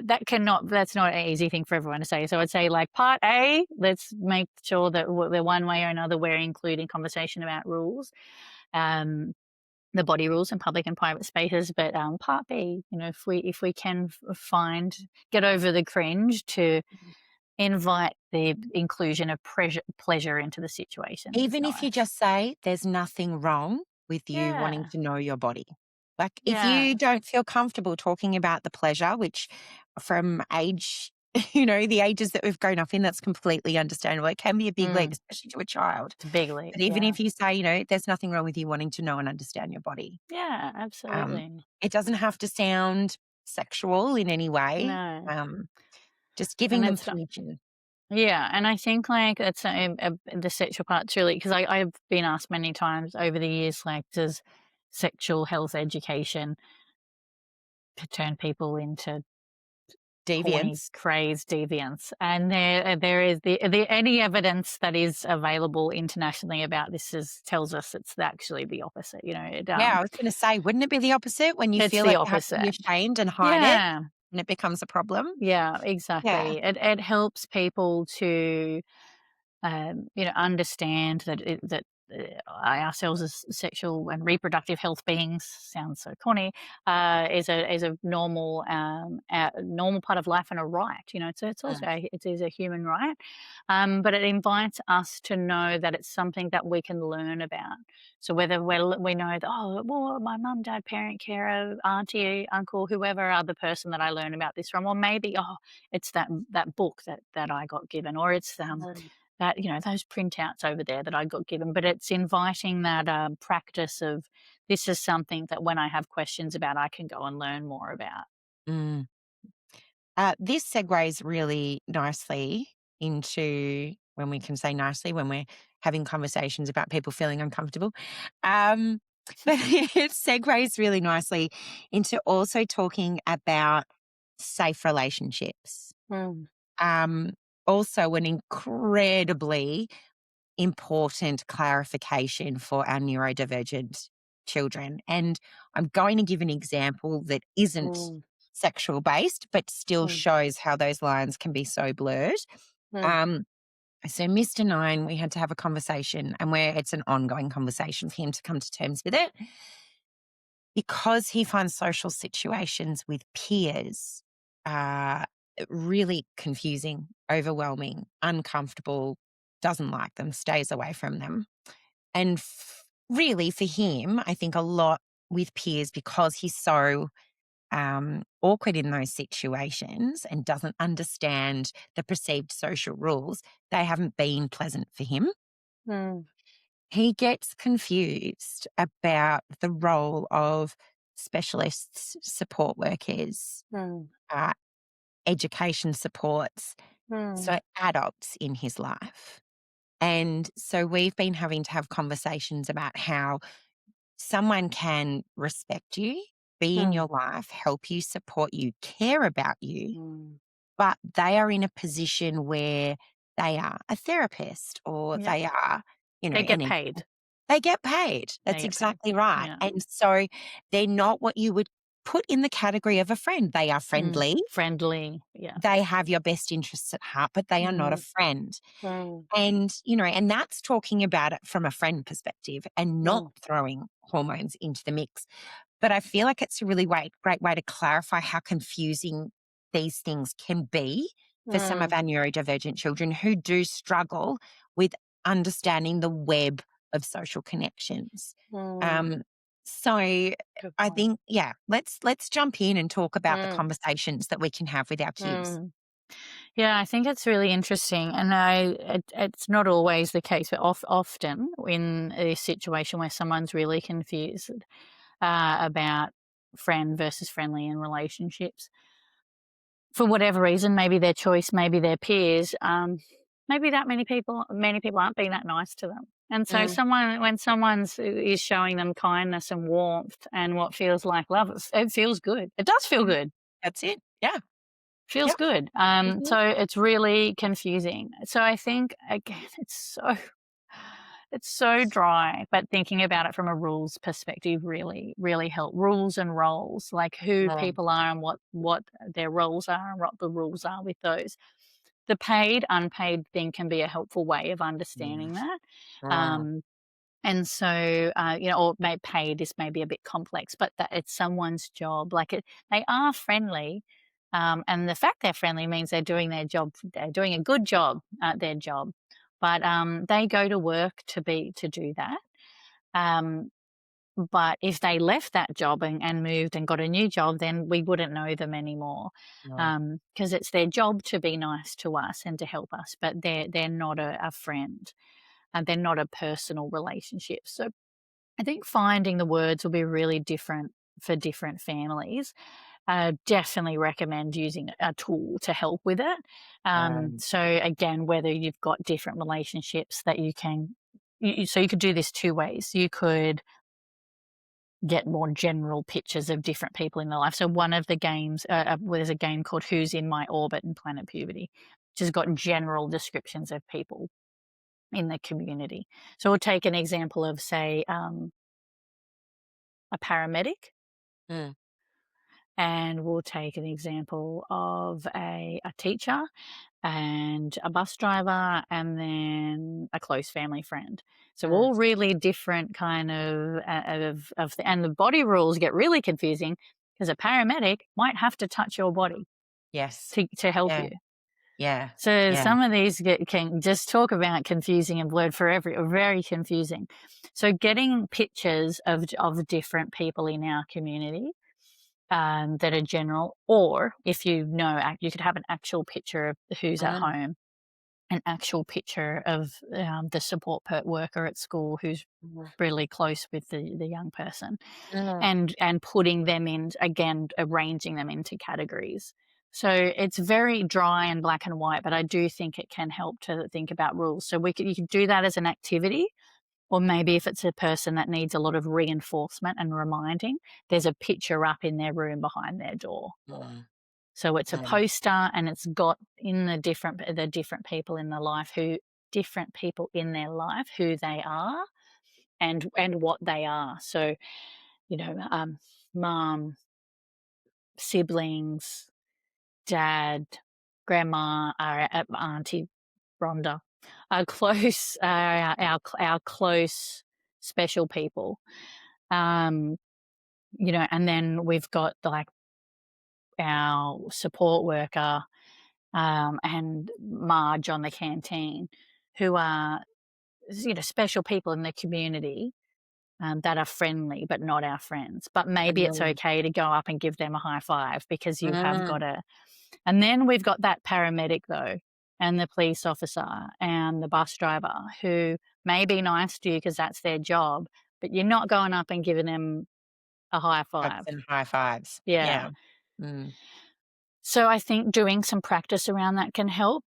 that's not an easy thing for everyone to say. So I'd say like part A, let's make sure that we're one way or another we're including conversation about rules. Um, the body rules in public and private spaces. But part B, if we can get over the cringe to invite the inclusion of pleasure into the situation is even if you nice. just say there's nothing wrong with you wanting Yeah, to know your body. Like if yeah, you don't feel comfortable talking about the pleasure, which from age, the ages that we've grown up in, that's completely understandable. It can be a big leap, mm, especially to a child. it's a big leap. But even Yeah, if you say, there's nothing wrong with you wanting to know and understand your body, yeah, um, absolutely. it doesn't have to sound sexual in any way. No, Um, just and giving them it's not. permission. Yeah, and I think like that's the sexual part's really because I've been asked many times over the years, like, does sexual health education turn people into horny, Deviance. crazed deviants? And there is any evidence that is available internationally about this tells us it's actually the opposite. Yeah, I was gonna say, wouldn't it be the opposite when you It's feel the like you have to be opposite. ashamed and hide it Yeah, and it becomes a problem? yeah, Yeah. exactly. It helps people to understand ourselves as sexual and reproductive health beings sounds so corny. Is a normal part of life and a right. It's Uh, also it is a human right, but it invites us to know that it's something that we can learn about. So whether we know that well, my mum, dad, parent, carer, auntie, uncle, whoever other person that I learn about this from, or maybe it's that book that I got given, or it's that those printouts over there that I got given. But it's inviting that practice of this is something that when I have questions about, I can go and learn more about. mm. This segues really nicely into when we can say nicely when we're having conversations about people feeling uncomfortable. Um, but it segues really nicely into also talking about safe relationships. Mm, Um, Also, an incredibly important clarification for our neurodivergent children. And I'm going to give an example that isn't mm, sexual based, but still mm, shows how those lines can be so blurred. mm, Um, so Mr. Nine, we had to have a conversation and where it's an ongoing conversation for him to come to terms with it because he finds social situations with peers uh, really confusing, overwhelming, uncomfortable, doesn't like them, stays away from them. And really, for him, I think a lot with peers because he's so awkward in those situations and doesn't understand the perceived social rules, they haven't been pleasant for him. mm. he gets confused about the role of specialists, support workers, Mm, uh, education supports, mm, so adults in his life. And so we've been having to have conversations about how someone can respect you, be in your mm, life, help you, support you, care about you, mm. but they are in a position where they are a therapist or Yep. they are, They an get paid. they get paid. They That's get paid. exactly right. Yeah. And so they're not what you would put in the category of a friend. They are Mm. friendly. Friendly. Yeah. They have your best interests at heart, but they are not a Mm, friend. mm, And, and that's talking about it from a friend perspective and not mm, throwing hormones into the mix. But I feel like it's a really great way to clarify how confusing these things can be for some of mm, our neurodivergent children who do struggle with understanding the web of social connections. mm. Um, so Good I point. think, yeah, let's jump in and talk about the Mm, conversations that we can have with our kids. mm. Yeah, I think it's really interesting, and it's not always the case, but often in a situation where someone's really confused about friend versus friendly in relationships, for whatever reason, maybe their choice, maybe their peers, maybe that many people aren't being that nice to them. And so Mm, someone when someone's is showing them kindness and warmth and what feels like love, it feels good. It does feel mm, good. that's it. Yeah. Feels Yep. good. Mhm. So it's really confusing. So I think again, it's so dry, but thinking about it from a rules perspective really help. Rules and roles, like who Mm, people are and what their roles are and what the rules are with those. The paid unpaid thing can be a helpful way of mm, understanding that. mm, Um, and so, or may paid is maybe a bit complex, but that it's someone's job. Like they are friendly, and the fact they're friendly means they're doing their job. They're doing a good job at their job, but they go to work to do that. Um, but if they left that job and moved and got a new job, then we wouldn't know them anymore, mm, because it's their job to be nice to us and to help us. But they're not a friend, and they're not a personal relationship. So I think finding the words will be really different for different families. Definitely recommend using a tool to help with it. mm, So again, whether you've got different relationships that you can, so you could do this two ways. You could get more general pictures of different people in their life. So one of the games, there's a game called Who's in My Orbit in Planet Puberty, which has got general descriptions of people in the community. So we'll take an example of, say, a paramedic, mm, and we'll take an example of a teacher and a bus driver and then a close family friend. So mm. all really different kind and the body rules get really confusing because a paramedic might have to touch your body Yes. to help Yeah. you. Yeah. So Yeah. some of these can just talk about confusing and blurred for very confusing. So getting pictures of different people in our community, that are general, or if you could have an actual picture of who's at Mm, home, an actual picture of the support worker at school who's mhm, really close with the young person, mm, and putting them in, again, arranging them into categories. So it's very dry and black and white, but I do think it can help to think about rules. So you could do that as an activity, or maybe if it's a person that needs a lot of reinforcement and reminding, there's a picture up in their room behind their door. mm, So it's a mm, poster and it's got in the different people in the life who different people in their life, who they are and what they are. So, mom, siblings, dad, grandma, auntie Rhonda, are close, our close special people. Um, and then we've got like our support worker, and Marge on the canteen, who are, special people in the community, that are friendly but not our friends. But maybe it's mm, okay to go up and give them a high five because you have mm, got a. And then we've got that paramedic though, and the police officer and the bus driver who may be nice to you because that's their job, but you're not going up and giving them a high Hugs five. and high fives. Yeah. Yeah. Mm. So I think doing some practice around that can help.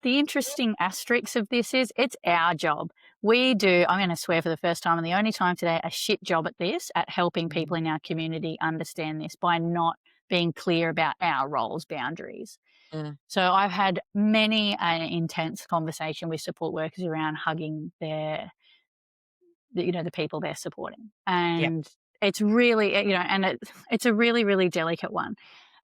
The interesting asterisks of this is it's our job. We do, I'm going to swear for the first time and the only time today, a shit job at this, at helping people Mhm. in our community understand this by not being clear about our roles, boundaries. Mm. So I've had many an intense conversation with support workers around hugging the people they're supporting. Yep. And it's really, and it's a really, really delicate one.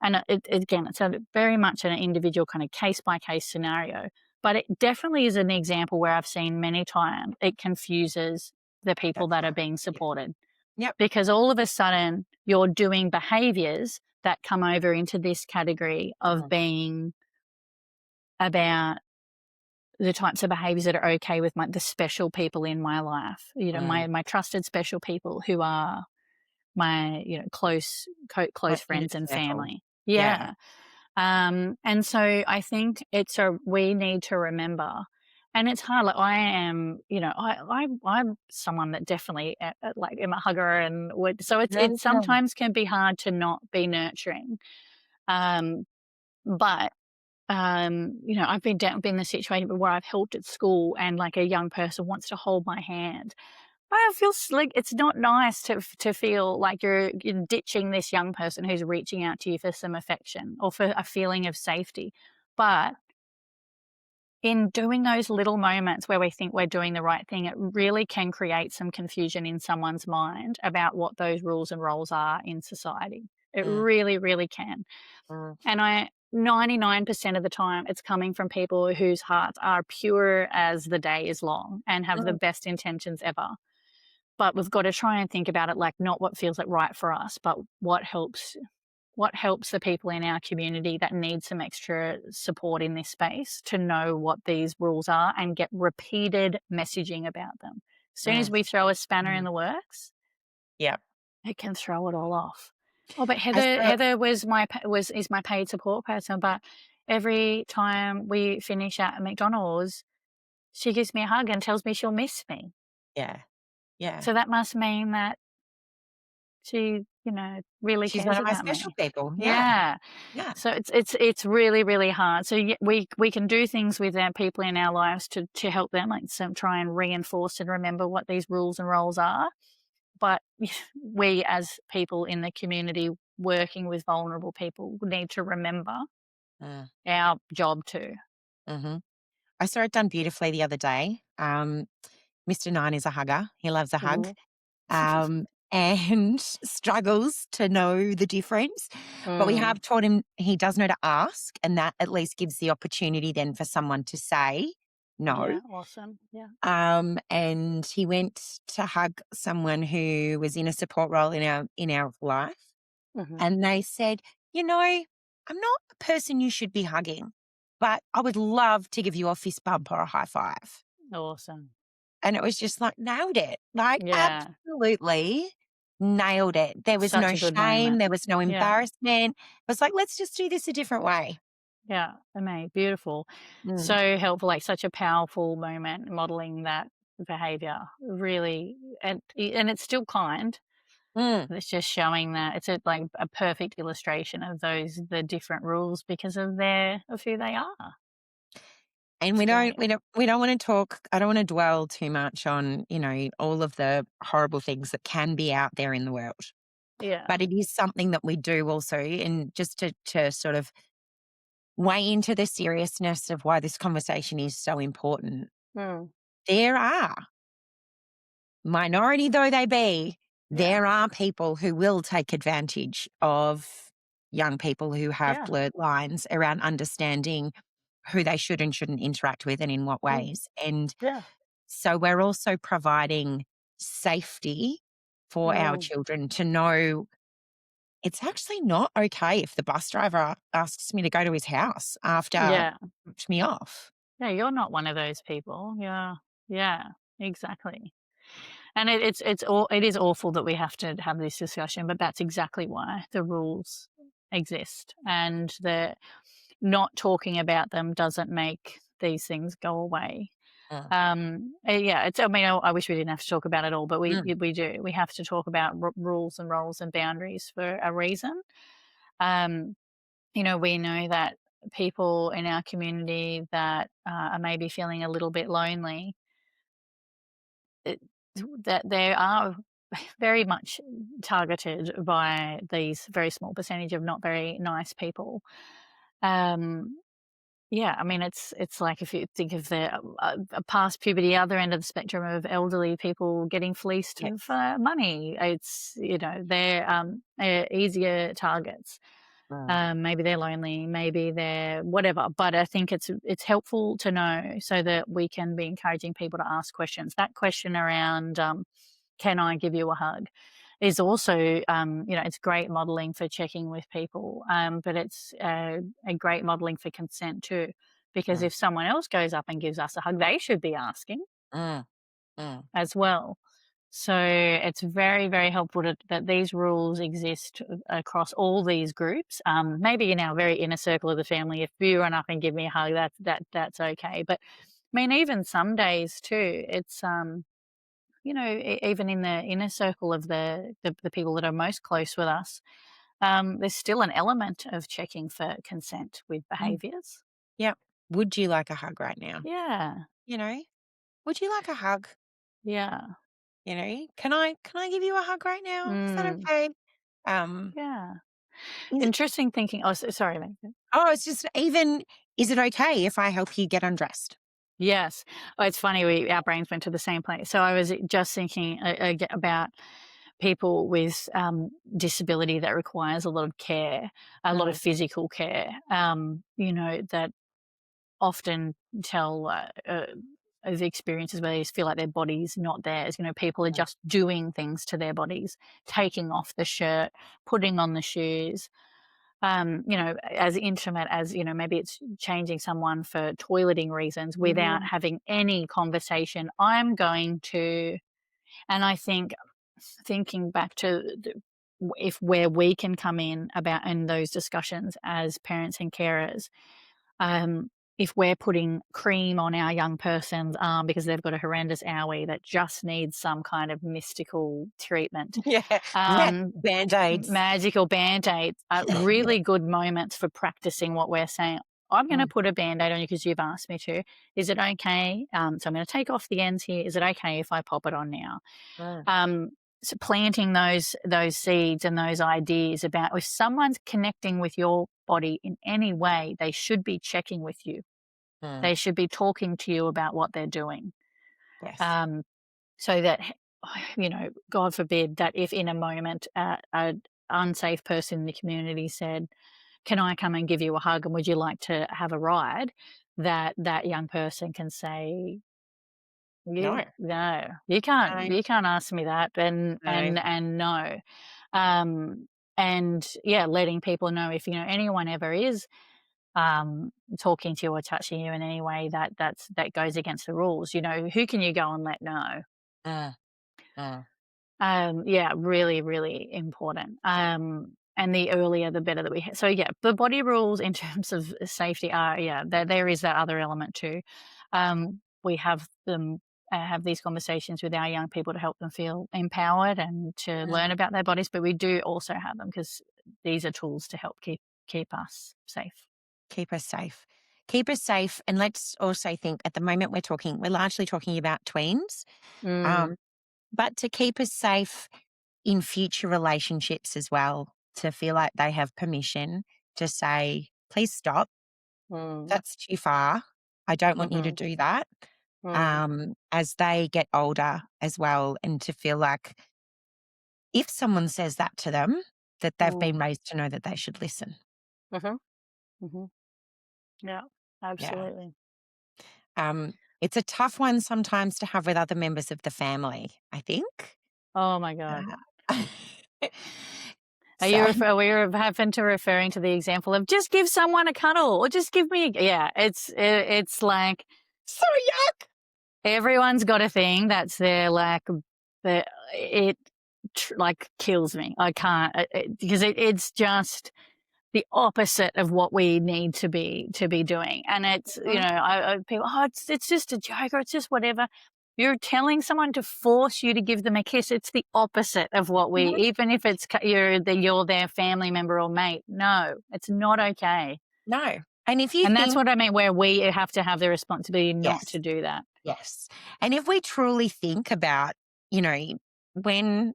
And again, it's very much an individual kind of case by case scenario. But it definitely is an example where I've seen many times it confuses the people That's that are right. being Yep. supported Yep. because all of a sudden you're doing behaviors that come over into this category of Mm. being about the types of behaviors that are okay with the special people in my life, Mm. my trusted special people who are my, close Like inner friends and circle. family. Yeah. Yeah. And so I think we need to remember, and it's hard. Like I am, I'm someone that definitely like am a hugger and so Yeah. it sometimes can be hard to not be nurturing. Um, but I've been in the situation where I've helped at school and like a young person wants to hold my hand. I feel like it's not nice to feel like you're ditching this young person who's reaching out to you for some affection or for a feeling of safety. But in doing those little moments where we think we're doing the right thing, it really can create some confusion in someone's mind about what those rules and roles are in society. It Mm. really, really can. Mm. And 99% of the time, it's coming from people whose hearts are pure as the day is long and have the Mm. best intentions ever. But we've got to try and think about it like not what feels like right for us, but what helps the people in our community that need some extra support in this space to know what these rules are and get repeated messaging about them. As soon as Mm. we throw a spanner in Mm. the works, Yep. it can throw it all off. Oh, but I Heather, saw. Heather is my paid support person. But every time we finish at McDonald's, she gives me a hug and tells me she'll miss me. Yeah. Yeah. So that must mean that she, really She's one cares of my about special me. people. Yeah. Yeah. Yeah. So it's really, really hard. So we can do things with our people in our lives to help them, like some try and reinforce and remember what these rules and roles are. But we as people in the community working with vulnerable people need to remember Mm. our job too. Mhm. I saw it done beautifully the other day. Mr. Nine is a hugger. He loves a hug, Mhm. and struggles to know the difference. But we Mm. have taught him he does know to ask, and that at least gives the opportunity then for someone to say no. Yeah, awesome. Yeah. And he went to hug someone who was in a support role in our life, Mhm. and they said, "You know, I'm not a person you should be hugging, but I would love to give you a fist bump or a high five." Awesome. And it was just like, nailed it. Like, Yeah. absolutely nailed it. There was Such no a good shame, moment. there was no Yeah. embarrassment. It was like, let's just do this a different way. Yeah. Amazing. Beautiful. Mm. So helpful, like such a powerful moment modeling that behavior. Really, and it's still kind. Mm. It's just showing that it's like a perfect illustration of the different rules because of who they are. And It's we don't great. we don't we don't wanna talk I don't wanna dwell too much on, all of the horrible things that can be out there in the world. Yeah. But it is something that we do also, and just to sort of weigh into the seriousness of why this conversation is so important. Mm. There are, minority though they be, Yeah. there are people who will take advantage of young people who have Yeah. blurred lines around understanding who they should and shouldn't interact with and in what Mm. ways. And Yeah. so we're also providing safety for our Mm. children to know it's actually not okay if the bus driver asks me to go to his house after Yeah. he dropped me off. Yeah. You're not one of those people. Yeah. Yeah. Exactly. And it is awful that we have to have this discussion, but that's exactly why the rules exist, and the not talking about them doesn't make these things go away. Yeah, it's, I mean, I wish we didn't have to talk about it all, but mm, we do. We have to talk about rules and roles and boundaries for a reason. Um, we know that people in our community that are maybe feeling a little bit lonely, it, that they are very much targeted by these very small percentage of not very nice people. Um, Yeah, I mean, it's like if you think of the past puberty, other end of the spectrum of elderly people getting fleeced yes. of money. It's they're easier targets. Mm, Maybe they're lonely, maybe they're whatever. But I think it's helpful to know so that we can be encouraging people to ask questions. That question around "Can I give you a hug?" is also, it's great modeling for checking with people, but it's a great modeling for consent too. Because mm, if someone else goes up and gives us a hug, they should be asking mm, mm. as well. So it's very, very helpful that these rules exist across all these groups. Maybe in our very inner circle of the family, if you run up and give me a hug, that's okay. But I mean, even some days too, it's even in the inner circle of the people that are most close with us, there's still an element of checking for consent with Mm. behaviors. Yep. Would you like a hug right now? Yeah, You know, would you like a hug? yeah, Can I give you a hug right now? Is that mm, okay? Um, yeah. is it, Interesting thinking. Oh, sorry, mate. it's just even, is it okay if I help you get undressed? Yes. Oh, it's funny. Our brains went to the same place. So I was just thinking about people with disability that requires a lot of care, a lot of Mm, physical care. That often tell of experiences where they just feel like their body's not theirs. People are mm, just doing things to their bodies, taking off the shirt, putting on the shoes. As intimate as, maybe it's changing someone for toileting reasons without mhm, having any conversation. I'm going to, and I think thinking back to if where we can come in those discussions as parents and carers, um, if we're putting cream on our young person's arm because they've got a horrendous owie that just needs some kind of mystical treatment, yeah, um, Band-Aids. magical band-aids are Yeah, really good moments for practicing what we're saying. I'm going to mm, put a band-aid on you because you've asked me to. Is it okay? So I'm going to take off the ends here. Is it okay if I pop it on now? mm, Um, so planting those seeds and those ideas about if someone's connecting with your body in any way, they should be checking with you. mm, They should be talking to you about what they're doing. yes, Um, so that, God forbid that if in a moment a unsafe person in the community said, "Can I come and give you a hug? And would you like to have a ride?" That young person can say, no, no, you can't. no, You can't ask me that." And no, no, um, and yeah, letting people know if anyone ever is talking to you or touching you in any way that goes against the rules. Who can you go and let know? mm, mm, Yeah, really, really important. And the earlier, the better that we. So yeah, the body rules in terms of safety are, yeah. There is that other element too. We have them have these conversations with our young people to help them feel empowered and to mm. learn about their bodies. But we do also have them because these are tools to help keep us safe. Keep us safe. Keep us safe, and let's also think at the moment we're largely talking about tweens, Mm, um, but to keep us safe in future relationships as well, to feel like they have permission to say, "Please stop. mm, That's too far. I don't want you to mhm, do that." mm, As they get older as well, and to feel like if someone says that to them, that they've mm, been raised to know that they should listen. mhm, mhm. Yeah, Yeah. absolutely. It's a tough one sometimes to have with other members of the family, I think. Oh my god. Uh, Are so you aware of happen to referring to the example of just give someone a cuddle or just give me yeah, it's like so yuck. everyone's got a thing that's their like the it like kills me. I can't because it's just the opposite of what we need to be doing. And it's, Mhm. people, oh, it's just a joke, or it's just whatever. You're telling someone to force you to give them a kiss. It's the opposite of what we, Mhm. even if it's you're their family member or mate. No, it's not okay. No. And if you And that's think what I mean, where we have to have the responsibility not yes, to do that. yes. And if we truly think about, you know, when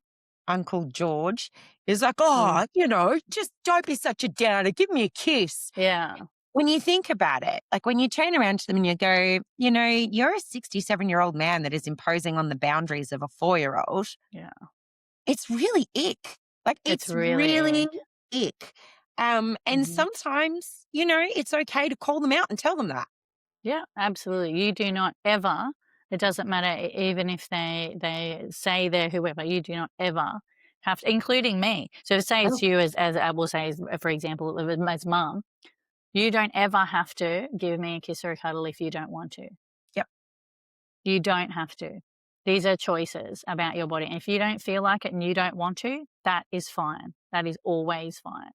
Uncle George is like, Mm. "Oh, just don't be such a downer. Give me a kiss." Yeah, When you think about it, like when you turn around to them and you go, "You're a 67-year-old man that is imposing on the boundaries of a 4-year-old." yeah. It's really ick. Like, It's it's really really ick. ick. And Mhm. sometimes, it's okay to call them out and tell them that. Yeah, absolutely. You do not ever, it doesn't matter, even if they say they're whoever, you do not ever have to, including me. So say it's Oh, you, as I will say, for example, as mum, you don't ever have to give me a kiss or a cuddle if you don't want to. yep. You don't have to. These are choices about your body. And if you don't feel like it and you don't want to, that is fine. That is always fine.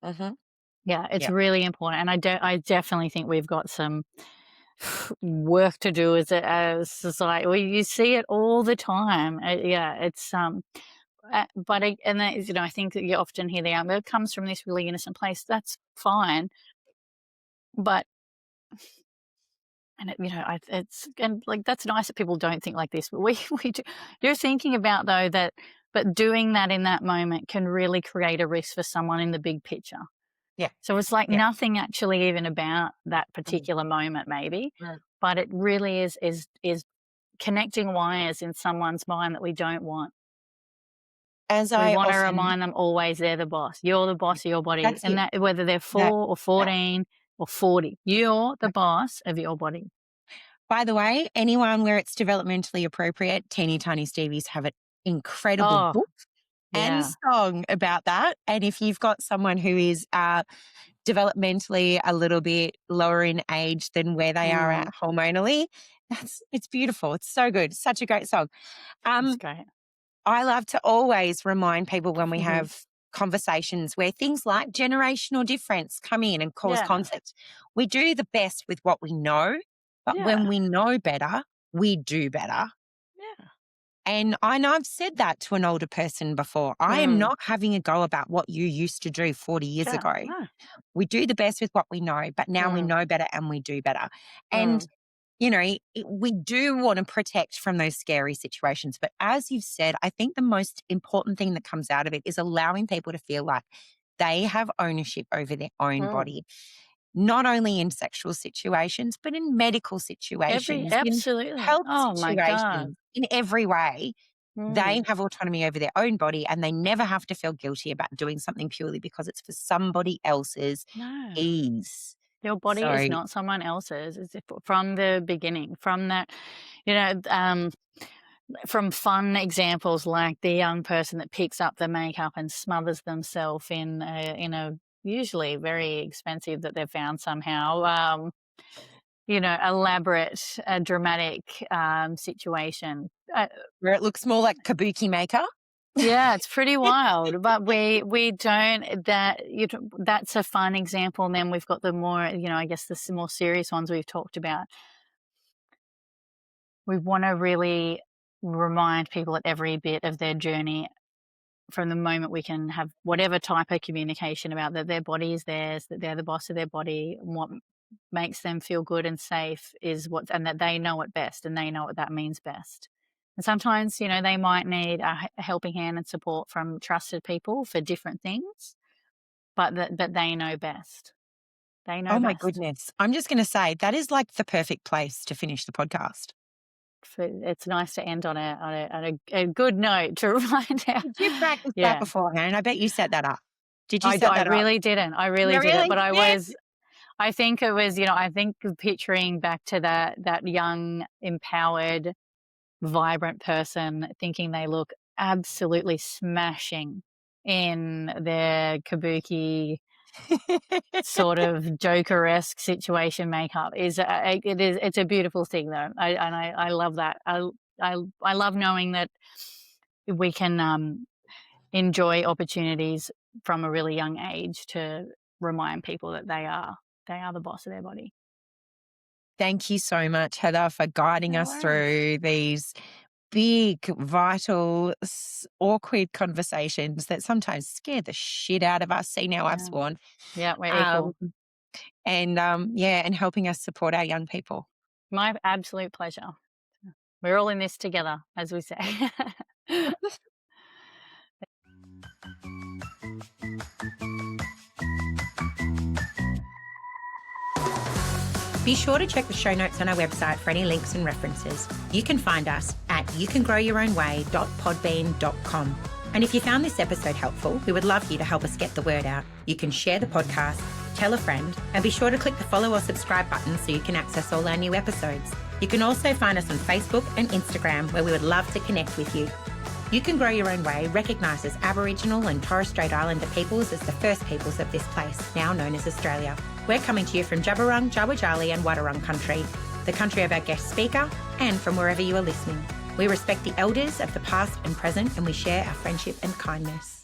Mhm. Yeah, it's Yep. really important. And I definitely think we've got some work to do as society. Well, you see it all the time. Yeah, it's and that is, I think that you often hear the argument, it comes from this really innocent place. That's fine, but and it's, and like, that's nice that people don't think like this, but we we do. You're thinking about, though, that, but doing that in that moment can really create a risk for someone in the big picture. Yeah. So it's like Yeah. nothing actually even about that Mhm. particular moment, maybe, Mm. but it really is connecting wires in someone's mind that we don't want. As We I want to often remind them always they're the boss. You're the boss of your body, that's and it. that whether they're That 4 or that 14 or 40, you're the that boss of your body. by the way, anyone where it's developmentally appropriate, Teeny Tiny Stevies have an incredible Oh, book and yeah. song about that. And if you've got someone who is, developmentally a little bit lower in age than where they are at Mm, hormonally, it's beautiful. It's so good. Such a great song. that's Um, great. I love to always remind people when we Mhm. have conversations where things like generational difference come in and cause Yeah, conflict. We do the best with what we know, but when yeah, we know better, we do better. yeah. And I know I've said that to an older person before. I am Mm, not having a go about what you used to do 40 years sure, ago. no. We do the best with what we know, but now we Mm, know better and we do better. And, mm, we do want to protect from those scary situations. But as you've said, I think the most important thing that comes out of it is allowing people to feel like they have ownership over their own mm. body, not only in sexual situations, but in medical situations, in Absolutely. health Oh my god. situations, in every way. They Mm, have autonomy over their own body and they never have to feel guilty about doing something purely because it's for somebody else's no. ease. Your body is So, not someone else's. It's from the beginning, from that, you know, um, from fun examples like the young person that picks up the makeup and smothers themselves in a usually very expensive, that they've found somehow, elaborate, dramatic situation. where it looks more like kabuki maker. Yeah, it's pretty wild, but we don't, that's a fun example, and then we've got the more, I guess the more serious ones we've talked about. We wanna really remind people at every bit of their journey, from the moment we can have whatever type of communication about that their body is theirs, that they're the boss of their body, and what makes them feel good and safe is what, and that they know it best and they know what that means best. And sometimes, they might need a helping hand and support from trusted people for different things, but they know best. They know Oh my best. goodness. I'm just going to say that is like the perfect place to finish the podcast. It's nice to end on a good note to remind our Did you practice that yeah. beforehand? I bet you set that up. Did you set I that up? really didn't. I You really didn't, really but did? I think it was, I think picturing back to that young, empowered, vibrant person thinking they look absolutely smashing in their kabuki sort of Joker-esque situation makeup it's a beautiful thing, though. I love that. I love knowing that we can, enjoy opportunities from a really young age to remind people that they are the boss of their body. Thank you so much, Heather, for guiding No us worries. through these big, vital, awkward conversations that sometimes scare the shit out of us. See, now I've Yeah. sworn. Yeah, we're Um, equal. and helping us support our young people. My absolute pleasure. We're all in this together, as we say. Be sure to check the show notes on our website for any links and references. You can find us at youcangrowyourownway.podbean.com. And if you found this episode helpful, we would love you to help us get the word out. You can share the podcast, tell a friend, and be sure to click the follow or subscribe button so you can access all our new episodes. You can also find us on Facebook and Instagram, where we would love to connect with you. You Can Grow Your Own Way recognises Aboriginal and Torres Strait Islander peoples as the first peoples of this place, now known as Australia. We're coming to you from Jabberung, Jawajali and Wadawurrung country, the country of our guest speaker, and from wherever you are listening. We respect the elders of the past and present, and we share our friendship and kindness.